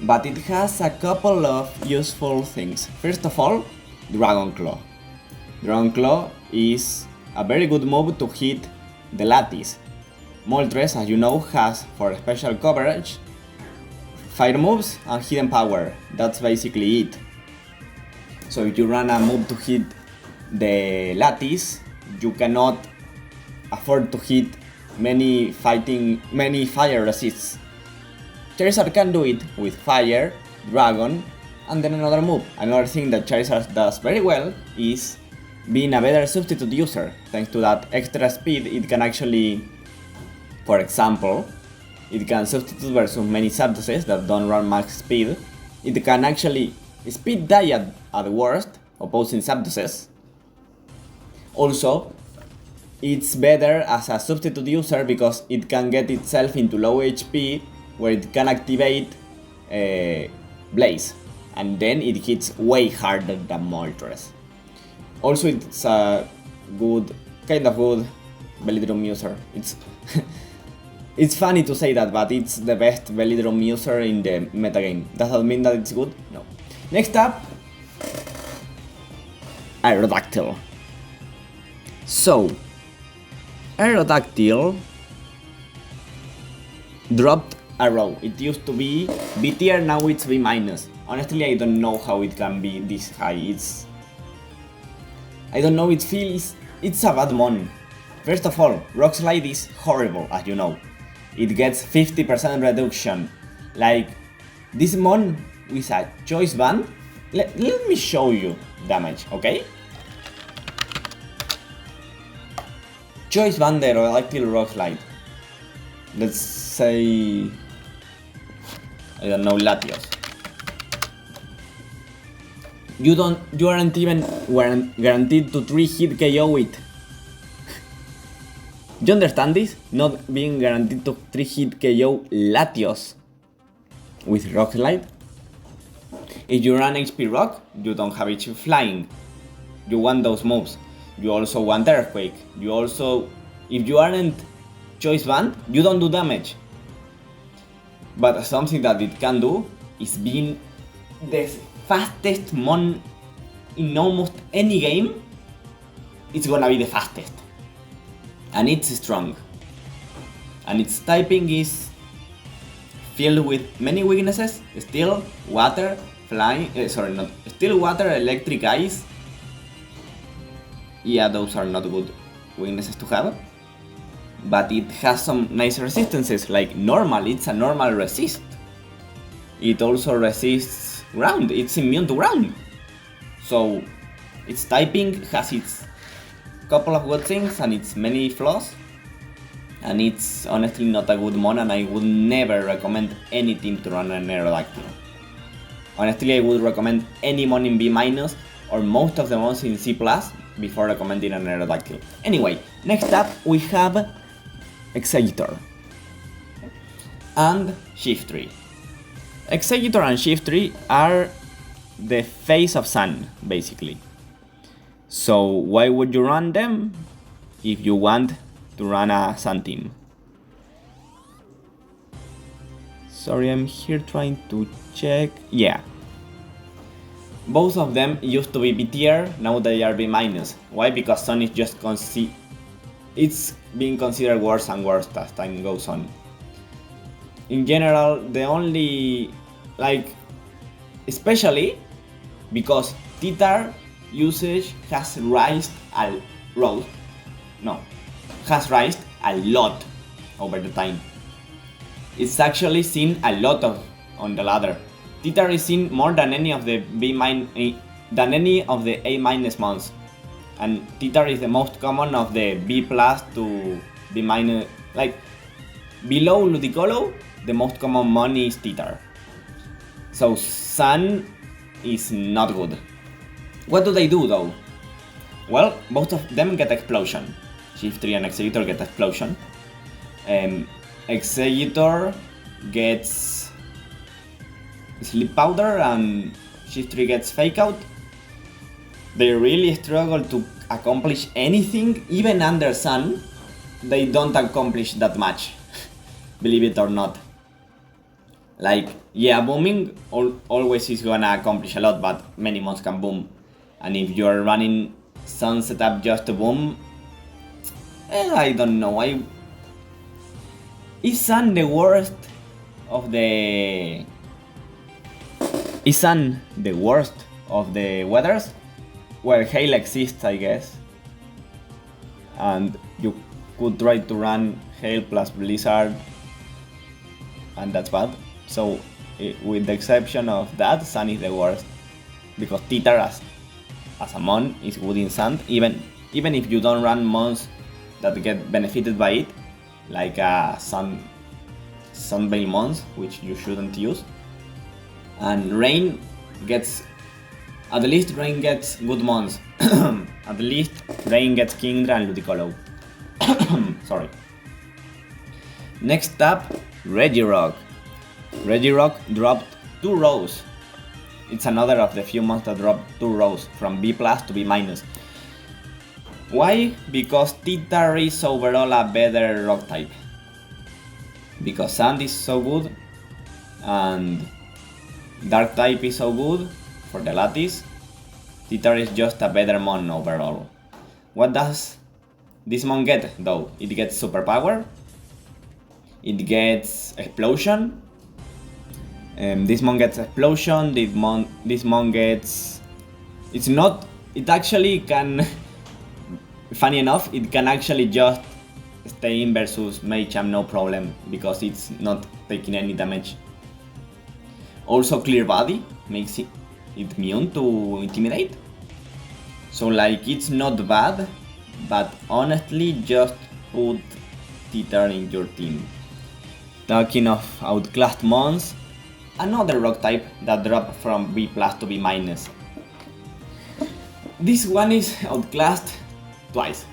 but it has a couple of useful things. First of all, Dragon Claw. Dragon Claw is a very good move to hit the Latias. Moltres, as you know, has, for special coverage, fire moves and hidden power. That's basically it. So if you run a move to hit the Latias, you cannot afford to hit many fire resists. Charizard can do it with fire, dragon, and then another move. Another thing that Charizard does very well is being a better substitute user. Thanks to that extra speed, it can actually, for example, it can substitute versus many Zapdoses that don't run max speed. It can actually speed die at worst, opposing Zapdoses. Also, it's better as a substitute user because it can get itself into low HP where it can activate Blaze, and then it hits way harder than Moltres. Also, it's a kind of good Velidrum user. It's funny to say that, but it's the best Velidrum user in the metagame. Does that mean that it's good? No. Next up, Aerodactyl. So, Aerodactyl dropped a row. It used to be B tier, now it's B minus. Honestly, I don't know how it can be this high. I don't know, it feels... It's a bad mon. First of all, Rock Slide is horrible, as you know. It gets 50% reduction. Like, this mon with a choice band... Let me show you damage, okay? Choice band the Aerodactyl Rock Slide. Let's say... I don't know, Latios. You aren't even guaranteed to 3-hit KO it. You understand this? Not being guaranteed to 3-hit KO Latios with Rock Slide. If you run HP Rock, you don't have HP Flying. You want those moves. You also want Earthquake. You also, if you aren't Choice Band, you don't do damage. But something that it can do is being the fastest mon in almost any game. It's gonna be the fastest. And it's strong. And its typing is filled with many weaknesses. Steel, water, flying, steel, water, electric, ice. Yeah, those are not good weaknesses to have. But it has some nice resistances, like normal, it's a normal resist. It also resists ground, it's immune to ground. So its typing has its couple of good things and its many flaws. And it's honestly not a good mon, and I would never recommend any team to run an Aerodactyl. Honestly, I would recommend any mon in B- or most of the mons in C+, before recommending an Aerodactyl. Anyway, next up we have Exeggutor and Shiftry. Exeggutor and Shiftry are the face of Sun, basically. So why would you run them if you want to run a Sun team? Sorry, I'm here trying to check. Yeah. Both of them used to be B tier, now they are B-. Why? Because Sun is just it's being considered worse and worse as time goes on. In general, the only, especially because Titar usage has raised a lot over the time. It's actually seen a lot on the ladder. Titar is seen more than any of the A- months. And Titar is the most common of the B+ to B-. Below Ludicolo, the most common mon is Titar. So Sun is not good. What do they do though? Well, both of them get Explosion. Shiftry and Exeggutor get Explosion. Exeggutor gets Sleep Powder and Shiftry gets Fake Out. They really struggle to accomplish anything, even under Sun. They don't accomplish that much, believe it or not. Like, yeah, booming always is gonna accomplish a lot, but many mons can boom. And if you're running Sun setup just to boom, I don't know. Is Sun the worst of the... Is Sun the worst of the weathers? Well, Hail exists, I guess. And you could try to run Hail plus Blizzard, and that's bad. So, with the exception of that, Sun is the worst. Because Titar as a mon is good in Sand, even if you don't run mons that get benefited by it, like Sunveil mons, which you shouldn't use. And Rain gets... At least Rain gets good mons. At least Rain gets Kingdra and Ludicolo. Sorry. Next up, Regirock. Regirock dropped 2 rows. It's another of the few mons that dropped 2 rows from B+ to B-. Why? Because Titar is overall a better rock type. Because Sand is so good and Dark type is so good for the Latias. Titar is just a better mon overall. What does this mon get though? It gets Superpower, it gets Explosion. This mon gets Explosion, this mon gets... It actually can... Funny enough, it can actually just stay in versus Medicham no problem, because it's not taking any damage. Also Clear Body makes it immune to Intimidate. So like, it's not bad, but honestly just put Titar in your team. Talking of outclassed mons, another rock type that dropped from B+ to B-. This one is outclassed twice.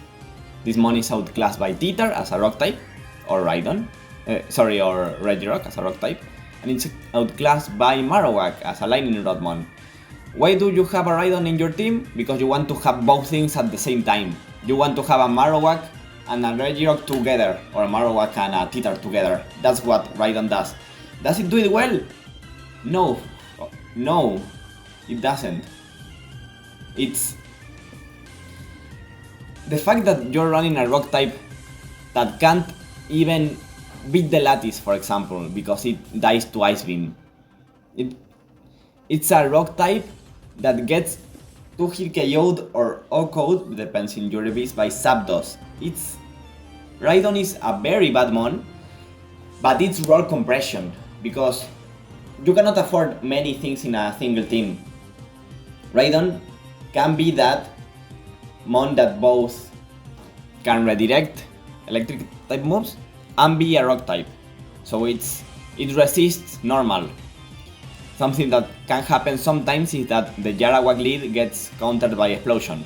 This mon is outclassed by Titar as a rock type, or Rhydon, or Regirock as a rock type, and it's outclassed by Marowak as a lightning rod mon. Why do you have a Rhydon in your team? Because you want to have both things at the same time. You want to have a Marowak and a Regirock together, or a Marowak and a Titar together. That's what Rhydon does. Does it do it well? No, it doesn't. It's the fact that you're running a rock type that can't even beat the Latias, for example, because it dies to Ice Beam. It's a rock type that gets 2-hit KO'd or OHKO'd, depends on your reviews, by Zapdos. Rhydon is a very bad mon, but it's roll compression, because you cannot afford many things in a single team. Rhydon can be that mon that both can redirect electric type moves and be a rock type. So it resists normal. Something that can happen sometimes is that the Marowak lead gets countered by Explosion.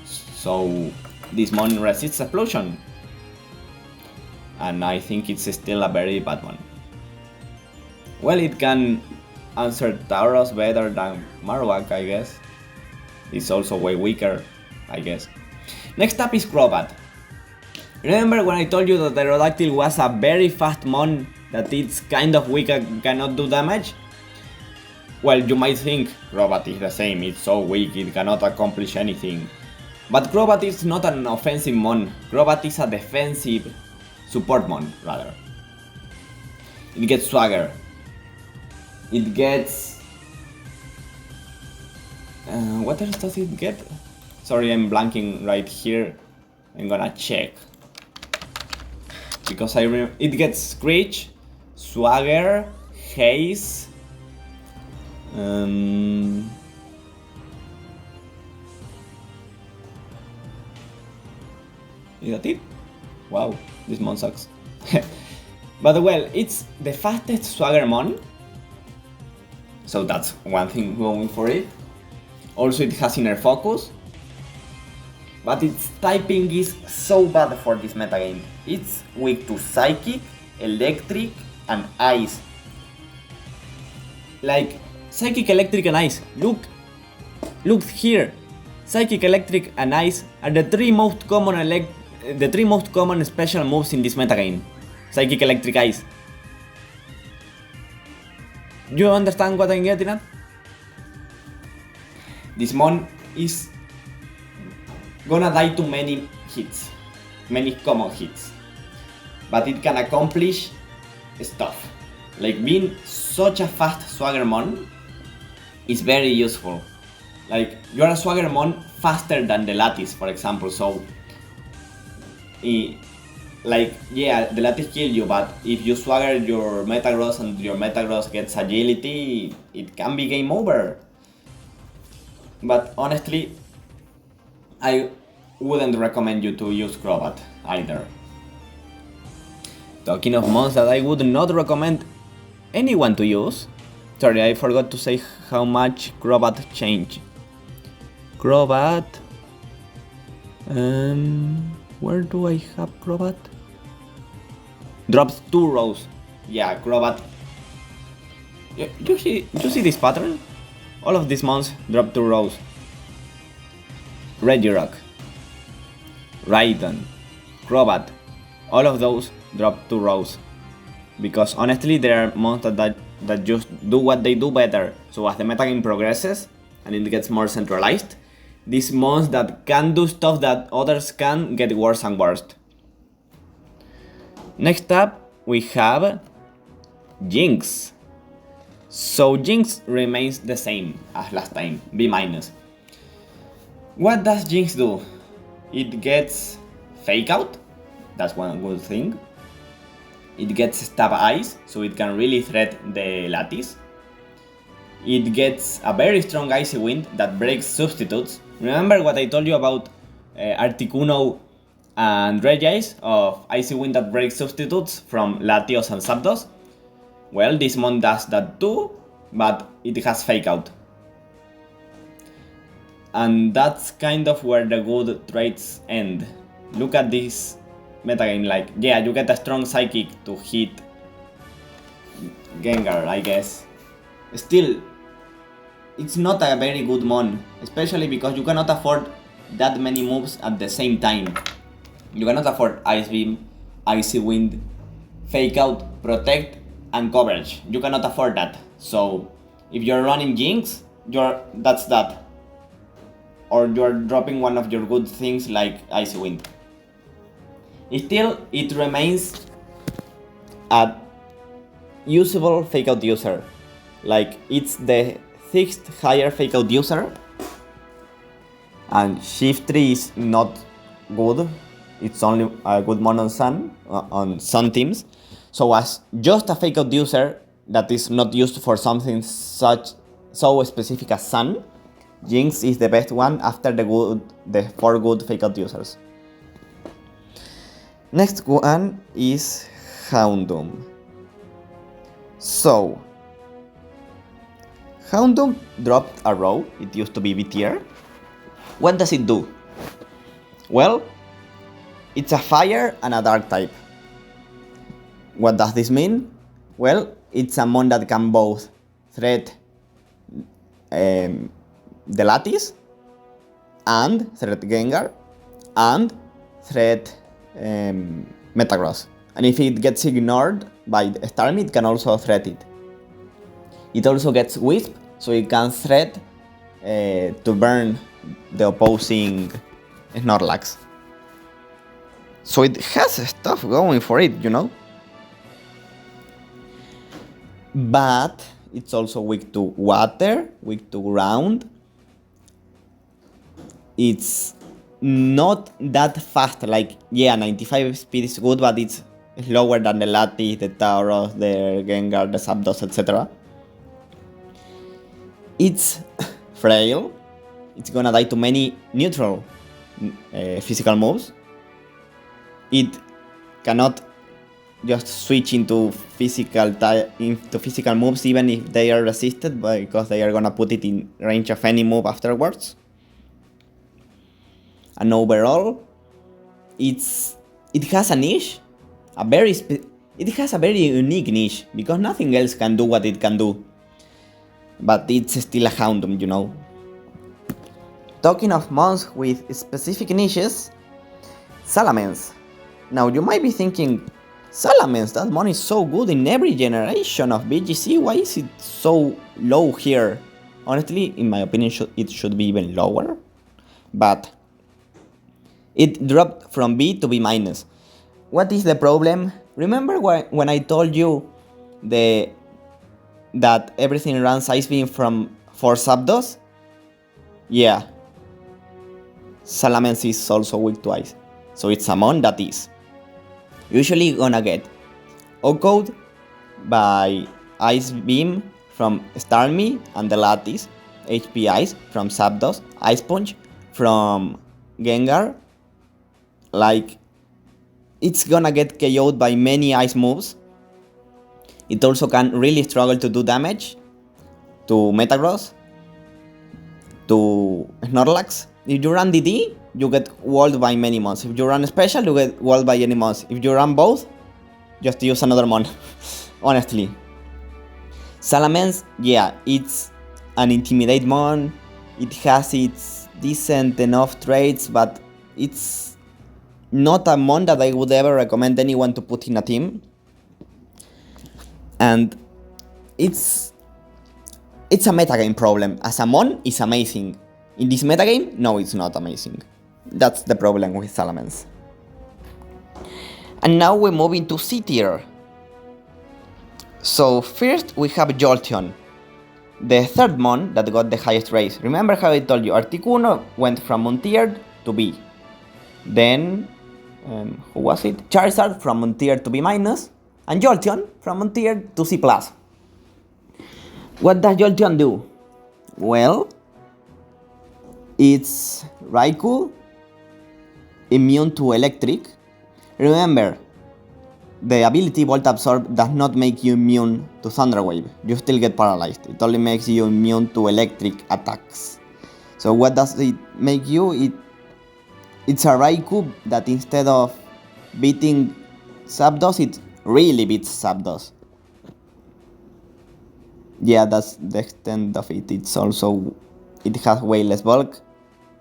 So this mon resists Explosion. And I think it's still a very bad one. Well, it can answer Tauros better than Marowak, I guess. It's also way weaker, I guess. Next up is Crobat. Remember when I told you that Aerodactyl was a very fast mon, that it's kind of weak and cannot do damage? Well, you might think Crobat is the same, it's so weak, it cannot accomplish anything. But Crobat is not an offensive mon, Crobat is a defensive support mon, rather. It gets Swagger. It gets... what else does it get? Sorry, I'm blanking right here. I'm gonna check. Because it gets Screech, Swagger, Haze... Is that it? Wow, this mon sucks. But well, it's the fastest Swagger mon, so that's one thing going for it. Also, it has Inner Focus. but its typing is so bad for this metagame. It's weak to Psychic, Electric, and Ice. Like, Psychic, Electric, and Ice. Look here. Psychic, Electric, and Ice are the three most common special moves in this metagame. Psychic, Electric, Ice. You understand what I'm getting at? This mon is gonna die to many hits, many common hits, but it can accomplish stuff. Like being such a fast Swaggermon is very useful. Like you're a Swaggermon faster than the Latias, for example, so like, yeah, the Latias kill you, but if you Swagger your Metagross and your Metagross gets agility, it can be game over. But honestly, I wouldn't recommend you to use Crobat either. Talking of mons that I would not recommend anyone to use. Sorry, I forgot to say how much Crobat changed. Crobat... where do I have Crobat? Drops 2 rows. Yeah, Crobat... You see this pattern? All of these mons drop 2 rows. Regirock, Rhydon, Crobat, all of those drop 2 rows. Because honestly, there are mons that just do what they do better. So as the metagame progresses and it gets more centralized, these mons that can do stuff that others can get worse and worse. Next up, we have Jinx. So Jinx remains the same as last time, B-. What does Jinx do? It gets Fake Out, that's one good thing. It gets Stab Ice, so it can really threat the Latias. It gets a very strong Icy Wind that breaks substitutes. Remember what I told you about Articuno and Regice of Icy Wind that breaks substitutes from Latios and Zapdos? Well, this mon does that too, but it has Fake Out. And that's kind of where the good traits end. Look at this metagame, like, yeah, you get a strong Psychic to hit Gengar, I guess. Still, it's not a very good mon, especially because you cannot afford that many moves at the same time. You cannot afford Ice Beam, Icy Wind, Fake Out, Protect, and Coverage. You cannot afford that. So if you're running Jinx, that's that. Or you're dropping one of your good things like Icy Wind. Still, it remains a usable Fake Out user. Like, it's the 6th higher Fake Out user. And Shiftry is not good. It's only a good mon on Sun teams. So as just a Fake Out user that is not used for something so specific as Sun, Jinx is the best one after the 4 good Fake Out users. Next one is Houndoom. So, Houndoom dropped a row, it used to be B tier. What does it do? Well, it's a fire and a dark type. What does this mean? Well, it's a mon that can both threat the Latias, and threat Gengar, and threat Metagross. And if it gets ignored by Starmie, it can also threat it. It also gets Wisp, so it can threat to burn the opposing Snorlax. So it has stuff going for it, you know? But it's also weak to water, weak to ground. It's not that fast, like, yeah, 95 speed is good, but it's slower than the Latias, the Tauros, the Gengar, the Zapdos, etc. It's frail. It's gonna die to many neutral physical moves. It cannot just switch into physical moves even if they are resisted, because they are gonna put it in range of any move afterwards. and overall, it has a niche, it has a very unique niche, because nothing else can do what it can do. But it's still a Houndoom, you know. Talking of mons with specific niches, Salamence. Now you might be thinking, Salamence, that mon is so good in every generation of VGC, why is it so low here? Honestly, in my opinion, it should be even lower. But it dropped from B to B-. What is the problem? Remember when I told you that everything runs Ice Beam for Zapdos? Yeah. Salamence is also weak to Ice. So it's a mon that is usually gonna get O-Code by Ice Beam from Starmie and the Latias, HP Ice from Zapdos, Ice Punch from Gengar. Like, it's gonna get KO'd by many ice moves. It also can really struggle to do damage to Metagross, to Snorlax. If you run DD, you get walled by many mons. If you run special, you get walled by any mons. If you run both, just use another mon. Honestly. Salamence, yeah, it's an intimidate mon. It has its decent enough traits, but it's not a mon that I would ever recommend anyone to put in a team. And it's a metagame problem. As a mon, it's amazing. In this metagame, no, it's not amazing. That's the problem with Salamence. And now we move into C tier. So first we have Jolteon, the third mon that got the highest raise. Remember how I told you Articuno went from mon tier to B. Then, who was it? Charizard from mon tier to B-, and Jolteon from mon tier to C+. What does Jolteon do? Well, it's Raikou, immune to electric. Remember, the ability Volt Absorb does not make you immune to Thunder Wave. You still get paralyzed. It only makes you immune to electric attacks. So what does it make you? It's a Raikou that instead of beating Zapdos, it really beats Zapdos. Yeah, that's the extent of it. It has way less bulk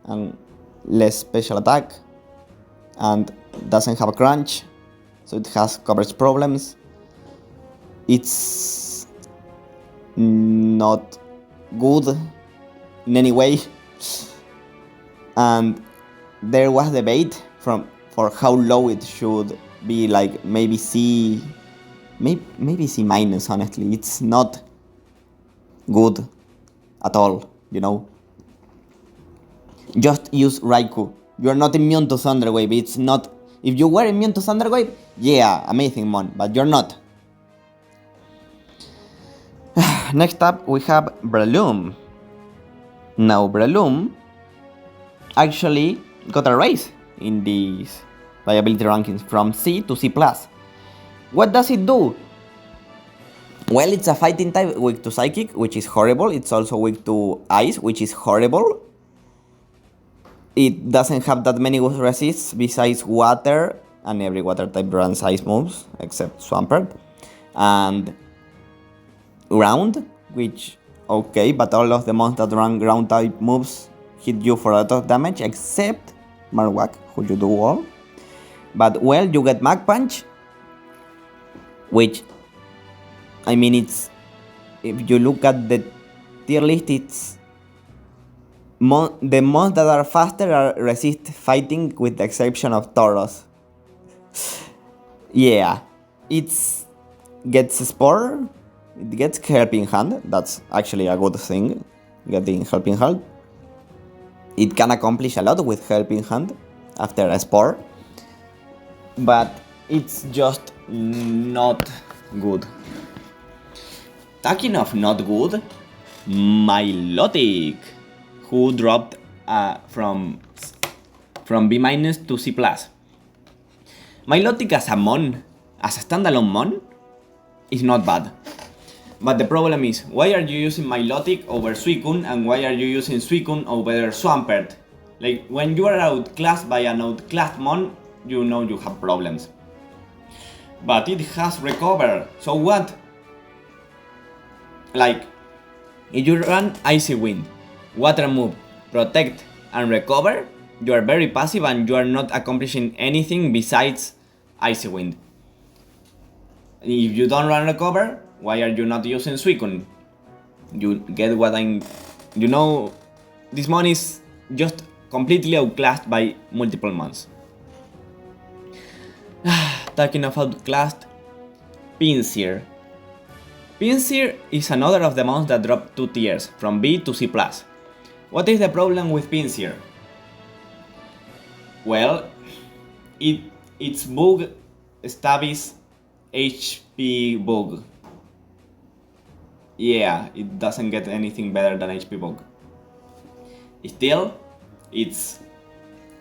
and less special attack and doesn't have a crunch, so it has coverage problems. It's not good in any way, and there was debate for how low it should be, like maybe C, maybe C-. Honestly, it's not good at all, you know. Just use Raikou. You're not immune to Thunder Wave. It's not. If you were immune to Thunder Wave, yeah, amazing mon, but you're not. Next up, we have Breloom. Now, Breloom actually got a raise in these viability rankings from C to C+. What does it do? Well, it's a fighting type weak to Psychic, which is horrible. It's also weak to Ice, which is horrible. It doesn't have that many resists besides Water, and every Water type runs Ice moves, except Swamperr. And Ground, which, okay, but all of the monsters that run Ground type moves hit you for a lot of damage, except Marowak, who you do all. But, well, you get Mag Punch, which, I mean, it's, if you look at the tier list, it's the mons that are faster are resist fighting, with the exception of Tauros. Yeah, it gets Spore, it gets Helping Hand, that's actually a good thing, getting Helping Hand. It can accomplish a lot with Helping Hand after a Spore, but it's just not good. Talking of not good, Milotic, who dropped from B- to C+. Milotic as a mon, as a standalone mon, is not bad. But the problem is, why are you using Milotic over Suicune, and why are you using Suicune over Swamperr? Like, when you are outclassed by an outclassed mon, you know you have problems. But it has recover, so what? Like, if you run Icy Wind, Water Move, Protect, and Recover, you are very passive and you are not accomplishing anything besides Icy Wind. If you don't run Recover, why are you not using Suicune? You get what I'm... You know, this mon is just completely outclassed by multiple mons. Talking of outclassed, Pinsir. Pinsir is another of the mons that dropped 2 tiers, from B to C+. What is the problem with Pinsir? Well, its bug stab is HP bug. Yeah, it doesn't get anything better than HP bug. Still, it's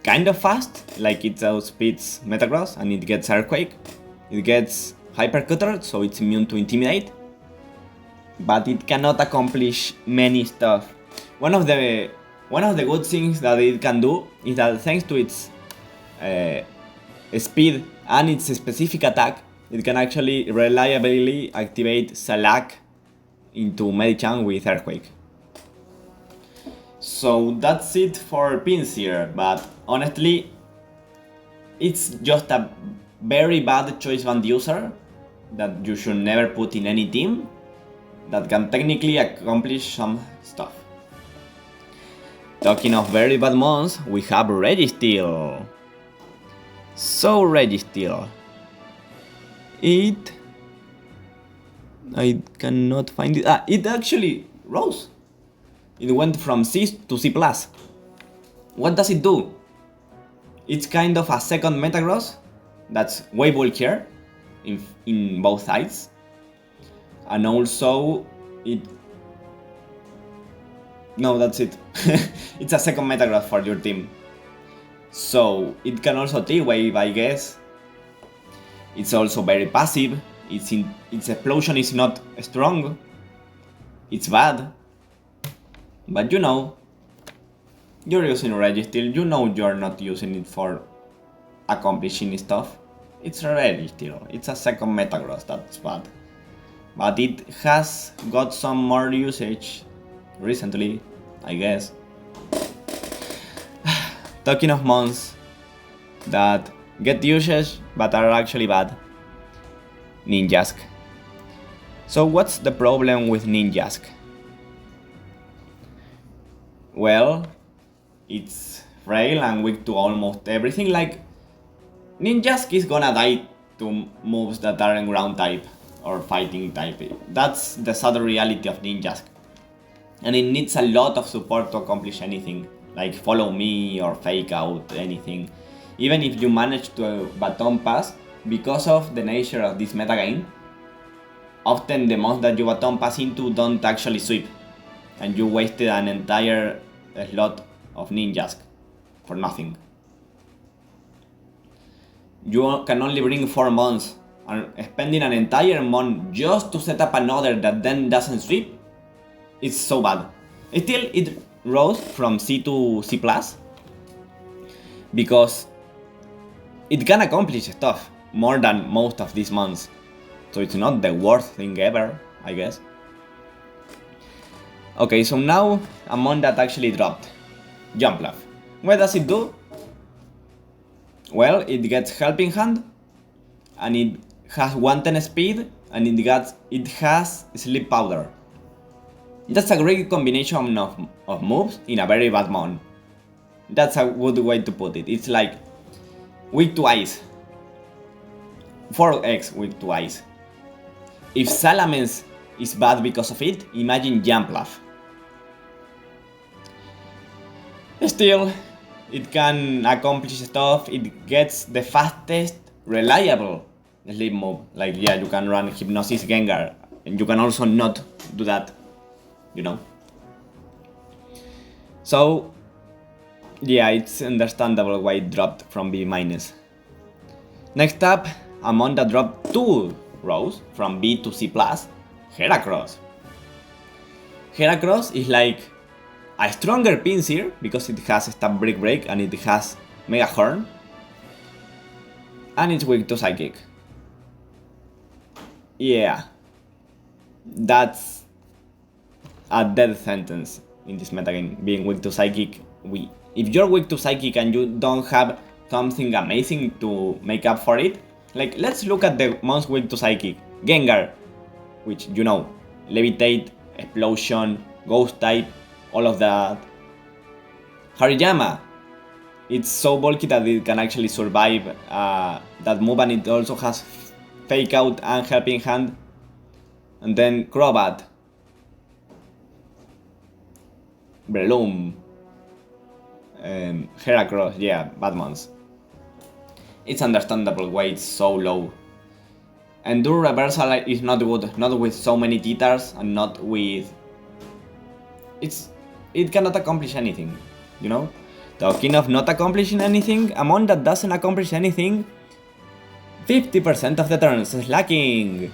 kind of fast, like it outspeeds Metagross and it gets Earthquake. It gets Hypercutter, so it's immune to Intimidate. But it cannot accomplish many stuff. One of the good things that it can do is that thanks to its speed and its specific attack, it can actually reliably activate Salak into Medicham with Earthquake. So that's it for Pinsir, but honestly, it's just a very bad choice band user that you should never put in any team that can technically accomplish some stuff. Talking of very bad mons, we have Registeel. So Registeel. I cannot find it. It actually rose. It went from C to C+. What does it do? It's kind of a second Metagross that's way bulkier in both sides. And also, no, that's it. It's a second Metagross for your team. So, it can also T-Wave, I guess. It's also very passive. Its explosion is not strong. It's bad. But you know, you're using Registeel, you know you're not using it for accomplishing stuff. It's Registeel, it's a second Metagross, that's bad. But it has got some more usage recently, I guess. Talking of mons that get usage but are actually bad. Ninjask. So what's the problem with Ninjask? Well, it's frail and weak to almost everything. Like, Ninjask is gonna die to moves that aren't ground type or fighting type. That's the sad reality of Ninjask. And it needs a lot of support to accomplish anything, like follow me or fake out anything. Even if you manage to baton pass, because of the nature of this metagame, often the mons that you baton pass into don't actually sweep. And you wasted an entire slot of Ninjask for nothing. You can only bring 4 mons, and spending an entire mon just to set up another that then doesn't sweep, it's so bad. Still, it rose from C to C+, because it can accomplish stuff more than most of these mons. So it's not the worst thing ever, I guess. Okay, so now a mon that actually dropped. Jumpluff. What does it do? Well, it gets Helping Hand, and it has 110 speed, and it has Sleep Powder. That's a great combination of moves in a very bad mon. That's a good way to put it. It's like weak to ice. 4x weak to ice. If Salamence is bad because of it, imagine Jumpluff. Still, it can accomplish stuff. It gets the fastest, reliable sleep move. Like, yeah, you can run Hypnosis Gengar, and you can also not do that, you know. So, yeah, it's understandable why it dropped from B-. Next up, a mon that dropped 2 rows from B to C+, Heracross. Heracross is like a stronger Pinsir because it has Stab Brick Break and it has Mega Horn. And it's weak to Psychic. Yeah. That's a death sentence in this metagame, being weak to Psychic. If you're weak to Psychic and you don't have something amazing to make up for it, like, let's look at the most weak to Psychic. Gengar, which, you know, Levitate, Explosion, Ghost type, all of that. Hariyama, it's so bulky that it can actually survive that move, and it also has Fake Out and Helping Hand. And then Crobat, Breloom, Heracross, yeah, bad ones. It's understandable why it's so low. Endure Reversal is not good, not with so many Titars and not with... It cannot accomplish anything, you know? Talking of not accomplishing anything, a mon that doesn't accomplish anything, 50% of the turns Slacking.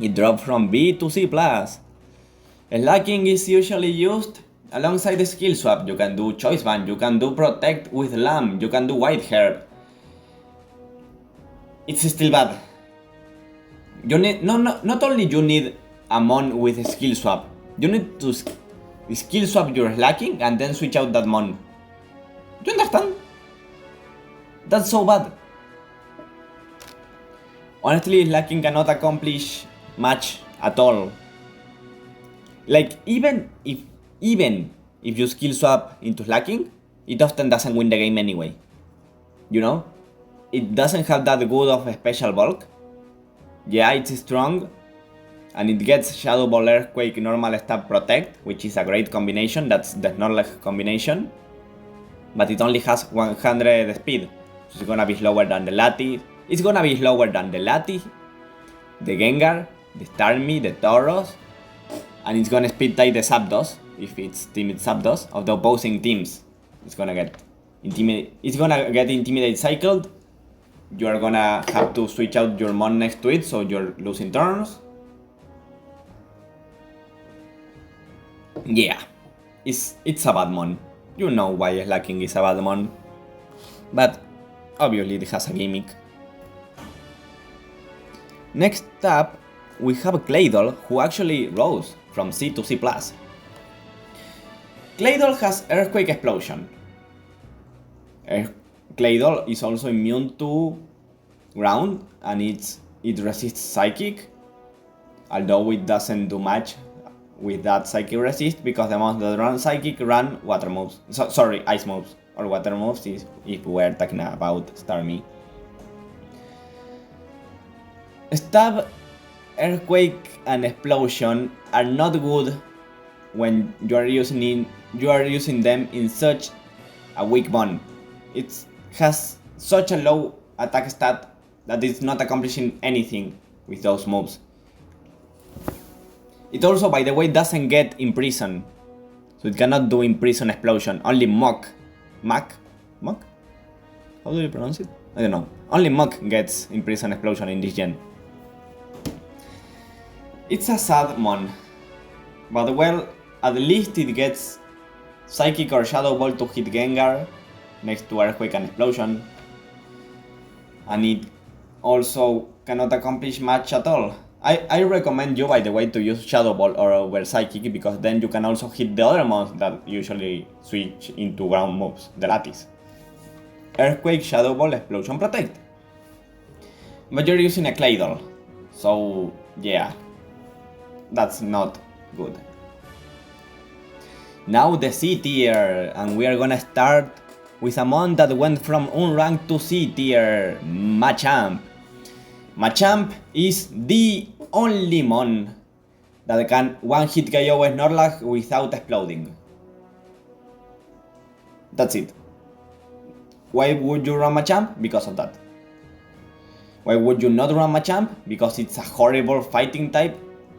It dropped from B to C+. Slacking is usually used alongside the skill swap. You can do Choice Band, you can do Protect with Lamb, you can do White Herb. It's still bad. You need not only you need a mon with a skill swap, you need to skill swap your Slacking and then switch out that mon. Do you understand? That's so bad. Honestly, Slacking cannot accomplish much at all. Like, even if you skill swap into Slacking, it often doesn't win the game anyway. You know? It doesn't have that good of a special bulk. Yeah, it's strong, and it gets Shadow Ball, Earthquake, Normal Stab, Protect, which is a great combination. That's the Snorlax combination. But it only has 100 speed, so it's gonna be slower than the Latias. It's gonna be slower than the Latias, the Gengar, the Starmie, the Tauros, and it's gonna speed type the Zapdos, if it's Timid Zapdos, of the opposing teams. It's gonna get Intimidate cycled. You're gonna have to switch out your mon next to it, so you're losing turns. Yeah, it's a bad mon. You know why Slacking is a bad mon. But obviously it has a gimmick. Next up, we have Claydol, who actually rose from C to C+. Claydol has Earthquake Explosion. Claydol is also immune to ground, and it resists Psychic, although it doesn't do much with that Psychic resist, because the ones that run Psychic run water moves. Sorry, ice moves, or water moves if we're talking about Starmie. Stab, Earthquake, and Explosion are not good when you are using them in such a weak mon. It has such a low attack stat that it's not accomplishing anything with those moves. It also, by the way, doesn't get Imprison, so it cannot do Imprison Explosion. Only Mock? How do you pronounce it? I don't know. Only Mock gets Imprison Explosion in this gen. It's a sad mon, but well, at least it gets Psychic or Shadow Ball to hit Gengar next to Earthquake and Explosion, and it also cannot accomplish much at all. I recommend you, by the way, to use Shadow Ball or over Psychic, because then you can also hit the other mons that usually switch into ground moves, the Latias. Earthquake, Shadow Ball, Explosion, Protect. But you're using a Claydol, so yeah, that's not good. Now the C tier, and we are gonna start with a mon that went from unranked to C tier, Machamp. Machamp is the only mon that can one-hit KO Snorlax without exploding. That's it. Why would you run Machamp? Because of that. Why would you not run Machamp? Because it's a horrible fighting type,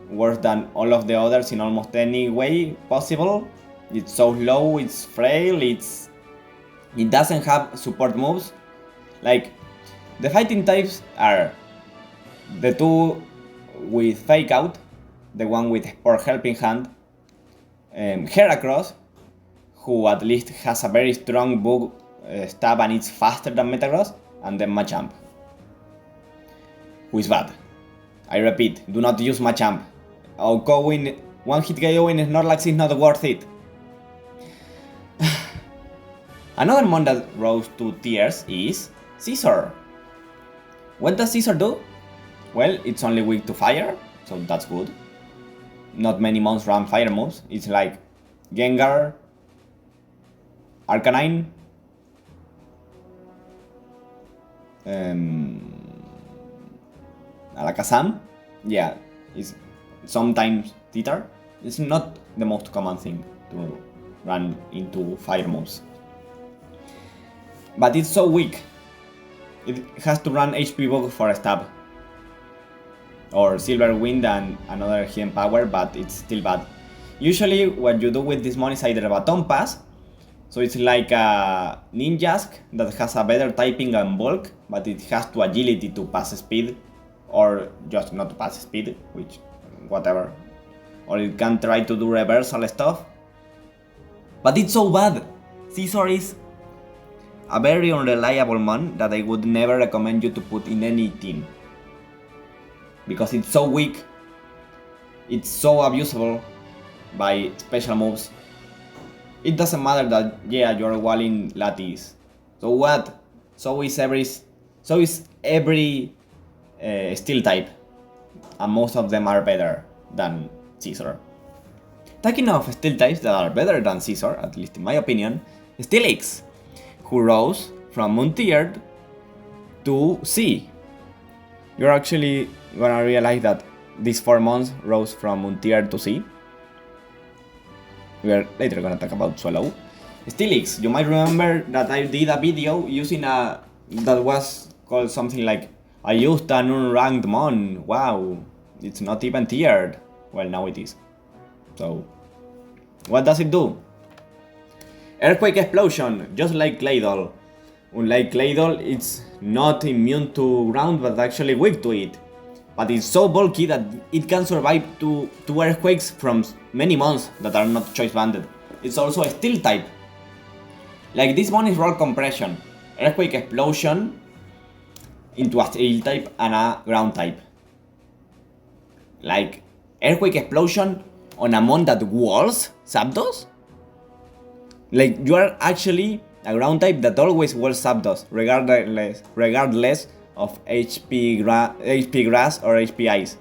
worse than all of the others in almost any way possible. It's so low, it's frail, it doesn't have support moves. Like, the fighting types are the two with Fake Out, the one with Spore Helping Hand, Heracross, who at least has a very strong bug stab and it's faster than Metagross, and then Machamp, who is bad. I repeat, do not use Machamp. Going one-hit KO in Snorlax is not worth it. Another mon that rose 2 tiers is Scizor. What does Scizor do? Well, it's only weak to fire, so that's good. Not many mons run fire moves. It's like Gengar, Arcanine, Alakazam. Yeah, it's sometimes Titar. It's not the most common thing to run into fire moves. But it's so weak. It has to run HP Bug for a stab. Or Silver Wind and another hidden power, but it's still bad. Usually what you do with this mon is either a Baton Pass, so it's like a Ninjask that has a better typing and bulk, but it has to agility to pass speed, or just not to pass speed, which whatever. Or it can try to do reversal stuff. But it's so bad. Scizor is a very unreliable mon that I would never recommend you to put in any team. Because it's so weak, it's so abusable by special moves. It doesn't matter that, yeah, you're walling Latias. So what? So is every steel type. And most of them are better than Scizor. Talking of steel types that are better than Scizor, at least in my opinion, Steelix, who rose from Moon tiered to C. You're actually gonna realize that these 4 months rose from Moon tiered to C. We are later gonna talk about Swallow. Steelix, you might remember that I did a video using that was called something like, I used an unranked mon, wow, it's not even tiered. Well, now it is. So, what does it do? Earthquake Explosion, just like Claydol. Unlike Claydol, it's not immune to ground, but actually weak to it. But it's so bulky that it can survive two earthquakes from many mons that are not choice banded. It's also a steel type. Like this one is roll compression, Earthquake Explosion into a steel type and a ground type. Like Earthquake Explosion on a mon that walls Zapdos? Like you are actually a ground type that always walls Zapdos, regardless of HP grass or HP ice.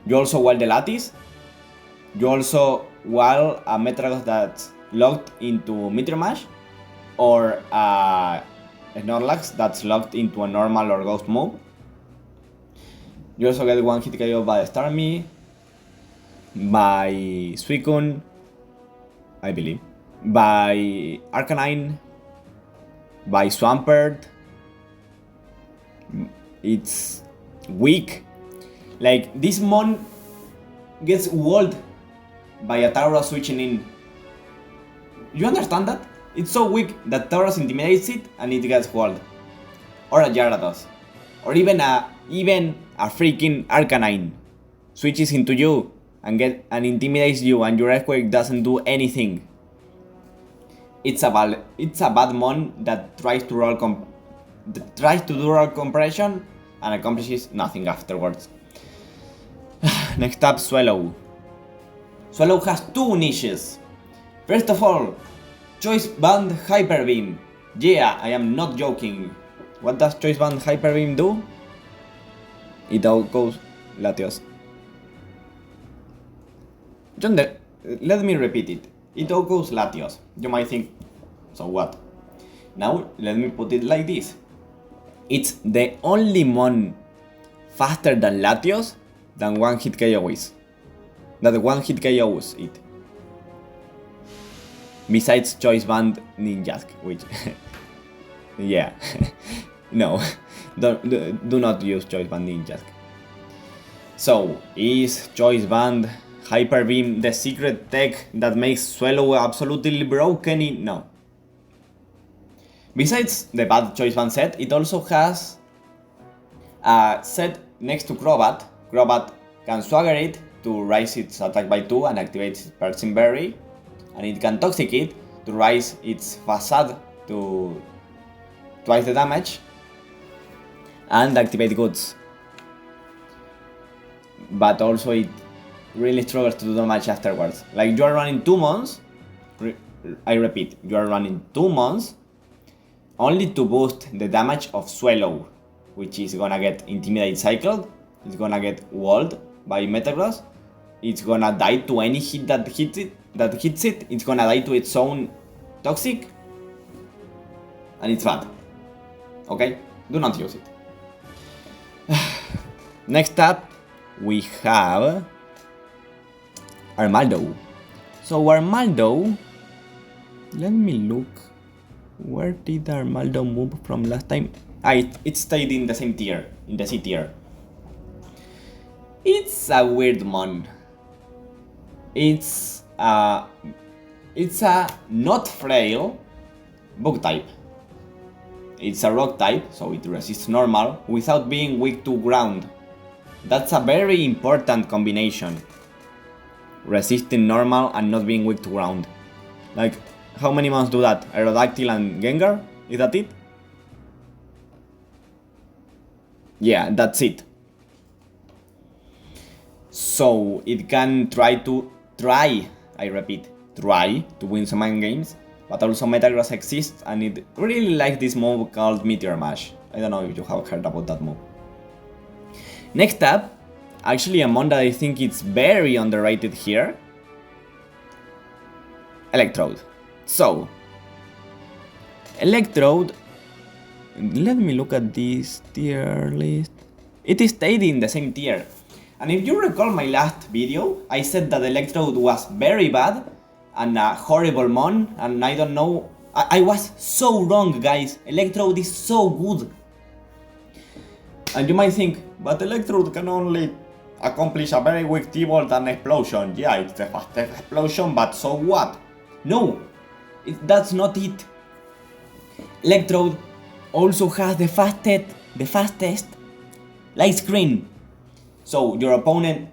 You also wall the Latias. You also wall a Metagross that's locked into Meteor Mash, or a Snorlax that's locked into a normal or ghost move. You also get one hit KO by Starmie, by Suicune, I believe, by Arcanine, by Swamperr. It's weak. Like this mon gets walled by a Tauros switching in. You understand that? It's so weak that Tauros intimidates it and it gets walled. Or a Gyarados. Or even a freaking Arcanine switches into you and intimidates you and your earthquake doesn't do anything. It's a bad mon that tries to do roll compression and accomplishes nothing afterwards. Next up, Swallow. Swallow has 2 niches. First of all, Choice Band Hyper Beam. Yeah, I am not joking. What does Choice Band Hyper Beam do? It outgoes Latios. Let me repeat it. It outgoes Latios. You might think, so what? Now, let me put it like this. It's the only mon faster than Latios than one hit KO is. That one hit KO is it. Besides Choice Band Ninjask, which yeah, no, do not use Choice Band Ninjask. So, is Choice Band Hyper Beam the secret tech that makes Swallow absolutely broken? No. Besides the bad Choice Band set, it also has a set next to Crobat. Crobat can swagger it to raise its attack by 2 and activate its Persian Berry. and it can Toxic it to raise its facade to twice the damage and activate Goods. But also it really struggles to do damage afterwards. Like, you are running 2 months, I repeat, you are running 2 months only to boost the damage of Swallow, which is gonna get Intimidate cycled, it's gonna get walled by Metagross, it's gonna die to any hit that hits it, it's gonna die to its own Toxic, and it's bad. Okay? Do not use it. Next up, we have Armaldo. So Armaldo, let me look. Where did Armaldo move from last time? It stayed in the same tier, in the C tier. It's a weird mon. It's a not frail bug type. It's a rock type, so it resists normal without being weak to ground. That's a very important combination. Resisting normal and not being weak to ground. Like, how many mons do that? Aerodactyl and Gengar? Is that it? Yeah, that's it. So it can try to win some mind games, but also Metagross exists and it really likes this move called Meteor Mash. I don't know if you have heard about that move. Next up, actually a mon that I think it's very underrated here, Electrode. So, Electrode, let me look at this tier list. It stayed in the same tier. And if you recall my last video, I said that Electrode was very bad and a horrible mon, and I don't know, I was so wrong, guys. Electrode is so good. And you might think, but Electrode can only accomplish a very weak T-Bolt and Explosion. Yeah, it's the fastest Explosion, but so what? No, that's not it. Electrode also has the fastest light screen. So your opponent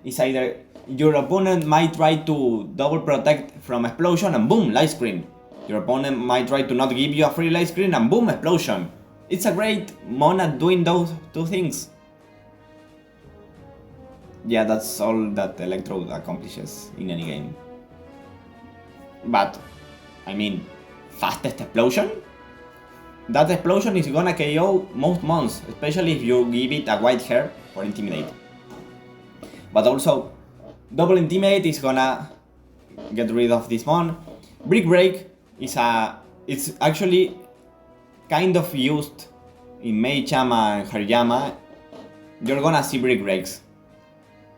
might try to double protect from Explosion and boom, light screen. Your opponent might try to not give you a free light screen and boom, Explosion. It's a great mon at doing those two things. Yeah, that's all that Electrode accomplishes in any game. But, I mean, fastest Explosion? That Explosion is gonna KO most mons, especially if you give it a white hair for Intimidate. But also, double Intimidate is gonna get rid of this mon. Brick Break is it's actually kind of used in Medicham and Hariyama. You're gonna see Brick Breaks.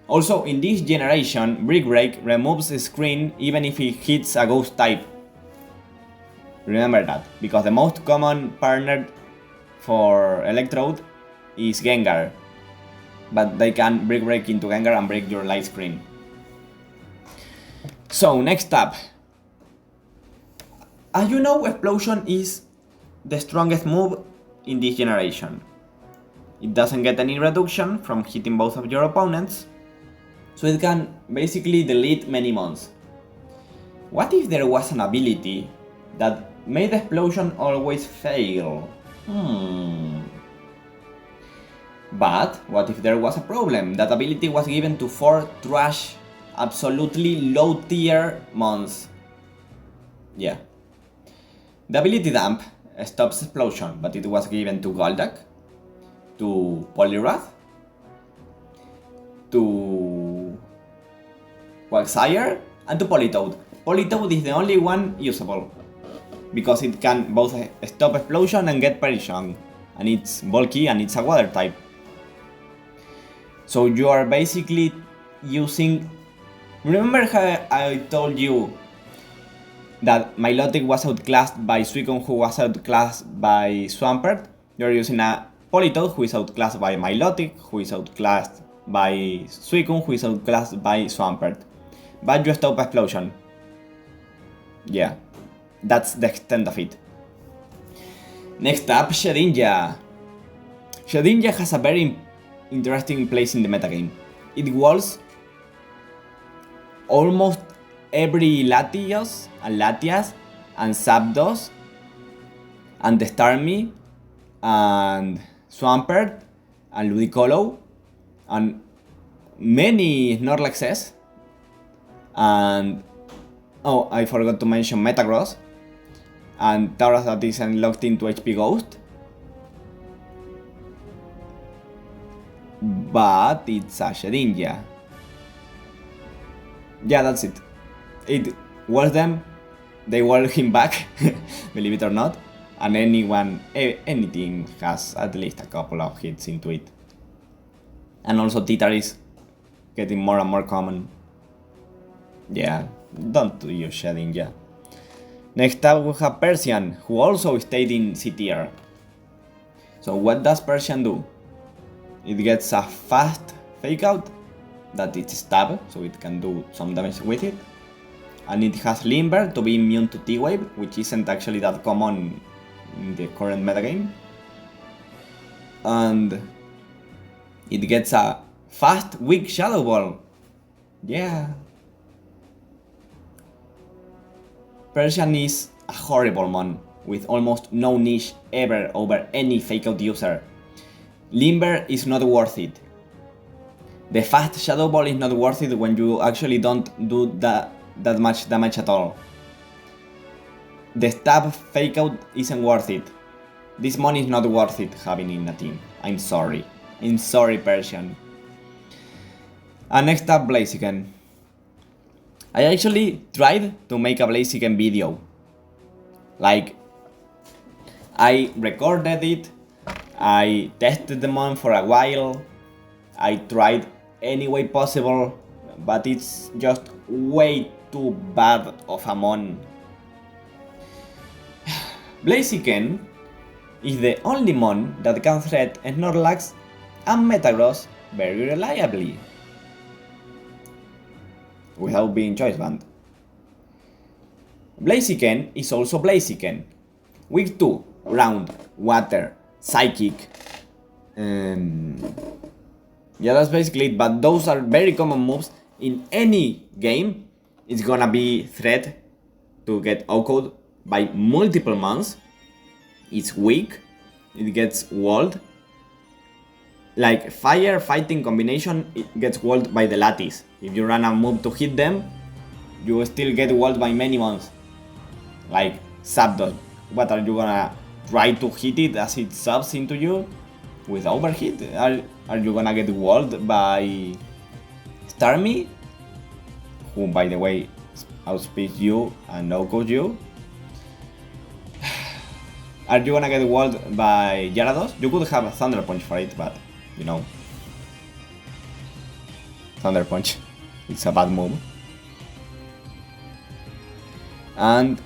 Also, in this generation, Brick Break removes the screen even if it hits a ghost type. Remember that, because the most common partner for Electrode is Gengar. But they can Brick Break into Gengar and break your light screen. So, next up. As you know, Explosion is the strongest move in this generation. It doesn't get any reduction from hitting both of your opponents, so it can basically delete many mons. What if there was an ability that made Explosion always fail? But what if there was a problem? That ability was given to 4 trash, absolutely low tier mons. Yeah. The ability Dump stops Explosion, but it was given to Golduck, to Poliwrath, to Quagsire, and to Politoed. Politoed is the only one usable, because it can both stop Explosion and get Perish-on, and it's bulky and it's a water type. So you are basically using... Remember how I told you that Milotic was outclassed by Suicune, who was outclassed by Swamperr? You're using a Politoed who is outclassed by Milotic, who is outclassed by Suicune, who is outclassed by Swamperr. But you stop Explosion. Yeah, that's the extent of it. Next up, Shedinja. Shedinja has a very interesting place in the metagame. It walls almost every Latios and Latias and Zapdos and the Starmie and Swamperr and Ludicolo and many Snorlaxes and oh, I forgot to mention Metagross and Tauros that is unlocked into HP Ghost. But it's a Shedinja. Yeah, that's it. It was them, they were him back, believe it or not, and any team has at least a couple of hits into it. And also Titar is getting more and more common. Yeah, don't use Shedinja. Next up we have Persian, who also stayed in C tier. So what does Persian do? It gets a fast fake out that it's stab, so it can do some damage with it. And it has Limber to be immune to T-Wave, which isn't actually that common in the current metagame. And it gets a fast weak Shadow Ball. Yeah. Persian is a horrible mon, with almost no niche ever over any fake out user. Limber is not worth it. The fast Shadow Ball is not worth it when you actually don't do that much damage at all. The stab fake out isn't worth it. This mon is not worth it having in a team. I'm sorry. I'm sorry, Persian. And next up, Blaziken. I actually tried to make a Blaziken video. Like, I recorded it, I tested the mon for a while, I tried any way possible, but it's just way too bad of a mon. Blaziken is the only mon that can threat Snorlax and Metagross very reliably, without being choice banned. Blaziken is also Blaziken. Week 2, Ground, Water, Psychic. Yeah, that's basically it, but those are very common moves. In any game, it's gonna be threat to get OHKO'd by multiple mons. It's weak, it gets walled. Like fire fighting combination, it gets walled by the Latias. If you run a move to hit them, you will still get walled by many mons. Like Zapdos, what are you gonna try to hit it as it subs into you with overhit? Are you gonna get walled by Starmie, who by the way outspeeds you and no-goes you? Are you gonna get walled by Gyarados? You could have a Thunder Punch for it, but you know, Thunder Punch, it's a bad move. And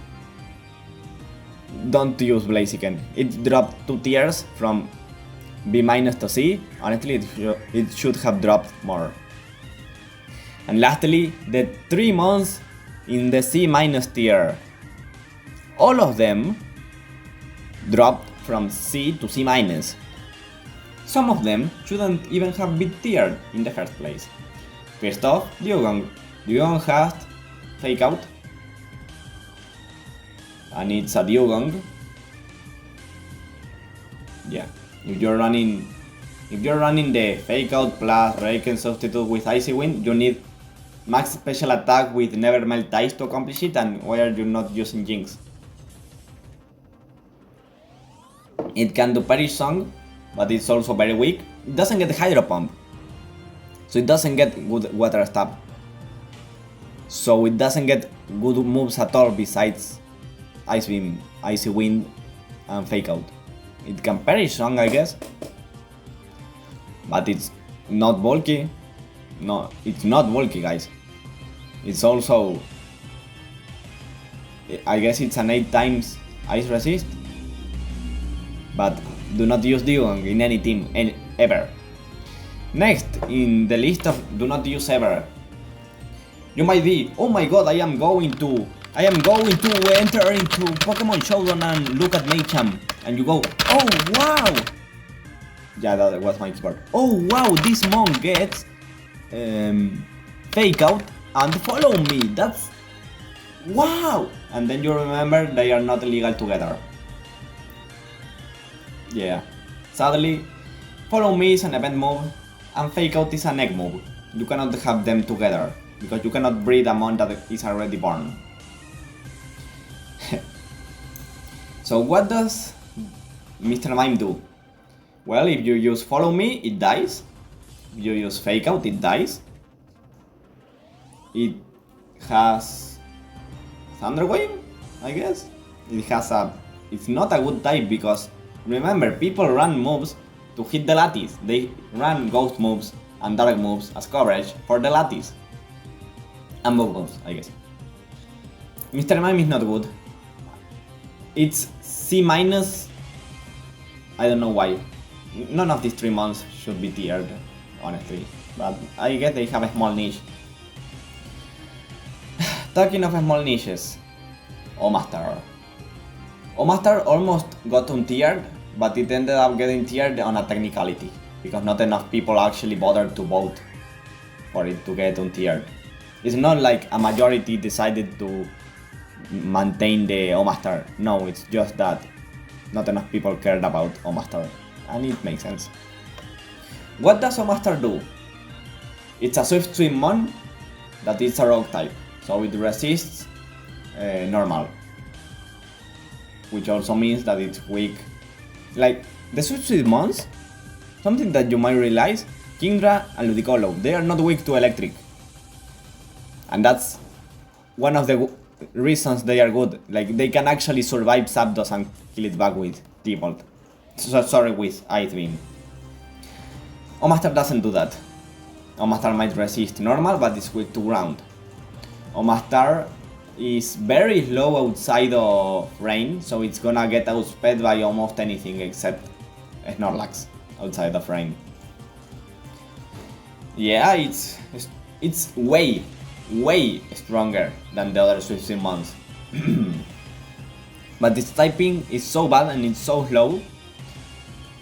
don't use Blaziken. It dropped 2 tiers from B- to C. Honestly, it should have dropped more. And lastly, the 3 mons in the C- tier. All of them dropped from C to C-. Some of them shouldn't even have been tiered in the first place. First off, Dewgong. Dewgong has Fake Out. And it's a Dewgong. Yeah, if you're running the Fake Out plus Raikou substitute with Icy Wind, you need max special attack with Never Melt Ice to accomplish it, and why are you not using Jinx? It can do Perish Song, but it's also very weak. It doesn't get Hydro Pump, so it doesn't get good Water Stab. So it doesn't get good moves at all besides Ice Beam, Icy Wind, and Fake Out. It can Perish Song, I guess, but it's not bulky. No, it's not bulky, guys. It's also, I guess it's an 8 times Ice Resist, but do not use Dewgong in any team, ever. Next, in the list of do not use ever, you might be, oh my god, I am going to enter into Pokemon Showdown and look at Medicham, and you go, oh wow! Yeah, that was my keyboard. Oh wow, this mon gets Fake Out and Follow Me. That's Wow! And then you remember they are not illegal together. Yeah. Sadly, Follow Me is an event move, and Fake Out is an egg move. You cannot have them together, because you cannot breed a mon that is already born. So what does Mr. Mime do? Well, if you use Follow Me, it dies. If you use Fake Out, it dies. It has Thunder Wave, I guess. It's not a good type because, remember, people run moves to hit the Latias. They run Ghost moves and Dark moves as coverage for the Latias. And Bug moves, I guess. Mr. Mime is not good. It's C-. I don't know why. None of these 3 months should be tiered, honestly. But I guess they have a small niche. Talking of small niches, Omastar. Omastar almost got untiered, but it ended up getting tiered on a technicality, because not enough people actually bothered to vote for it to get untiered. It's not like a majority decided to maintain the Omastar. No, it's just that not enough people cared about Omastar, and it makes sense. What does Omastar do? It's a Swift Swim Mon that is a rogue type, so it resists normal, which also means that it's weak. Like, the Swift Swim Mons, something that you might realize, Kingdra and Ludicolo, they are not weak to electric. And that's one of the reasons they are good. Like, they can actually survive Zapdos and kill it back with T-Bolt. Sorry, with Ice Beam. Omastar doesn't do that. Omastar might resist normal, but it's weak to ground. Omastar is very low outside of rain, so it's gonna get outsped by almost anything except Snorlax outside of rain. Yeah, it's way stronger than the other Swift Swim Mons. But its typing is so bad and it's so slow,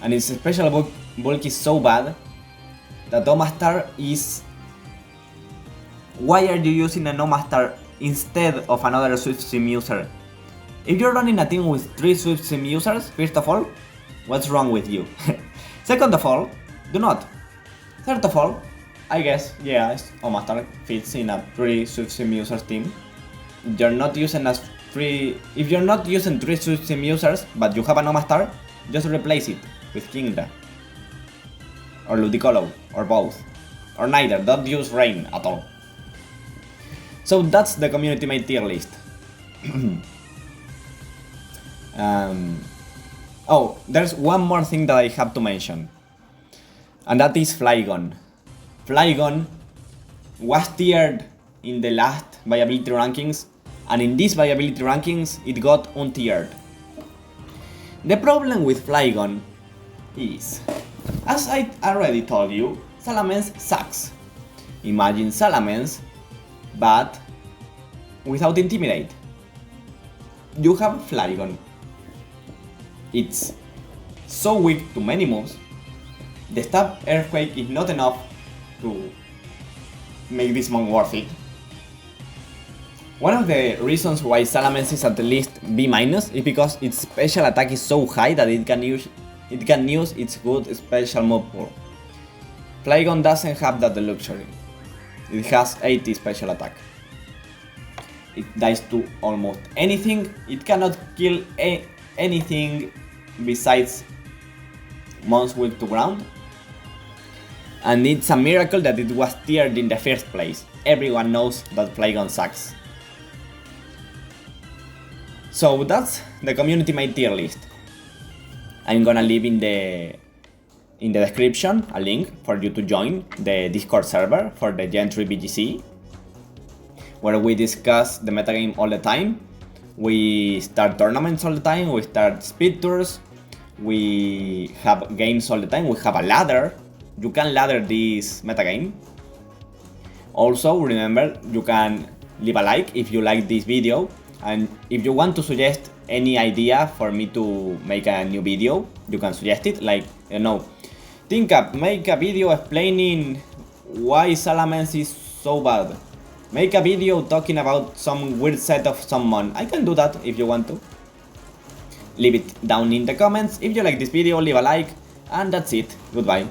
and its special bulk is so bad that Omastar is... Why are you using an Omastar instead of another Swift Swim user? If you're running a team with 3 Swift Swim users, first of all, what's wrong with you? Second of all, do not. Third of all, I guess, yeah, Omastar fits in a 3 Swift Swim users team. If you're not using 3 Swift Swim users, but you have an Omastar, just replace it with Kingdra, or Ludicolo, or both, or neither. Don't use Rain at all. So that's the community made tier list. Oh, there's one more thing that I have to mention, and that is Flygon. Flygon was tiered in the last Viability Rankings, and in these Viability Rankings it got untiered. The problem with Flygon is, as I already told you, Salamence sucks. Imagine Salamence, but without Intimidate. You have Flygon. It's so weak to many moves. The stab Earthquake is not enough to make this mon worth it. One of the reasons why Salamence is at least B- is because its special attack is so high that it can use its good special move pool. Flygon doesn't have that luxury. It has 80 special attack. It dies to almost anything. It cannot kill anything besides mons weak to ground. And it's a miracle that it was tiered in the first place. Everyone knows that Flygon sucks. So that's the community made tier list. I'm gonna leave in the description a link for you to join the Discord server for the Gen 3 BGC, where we discuss the metagame all the time. We start tournaments all the time, we start speed tours, we have games all the time, we have a ladder. You can ladder this metagame. Also, remember, you can leave a like if you like this video, and if you want to suggest any idea for me to make a new video, you can suggest it, like, you know, make a video explaining why Salamence is so bad. make a video talking about some weird set of summon. I can do that if you want to. Leave it down in the comments. If you like this video, leave a like, and that's it. Goodbye.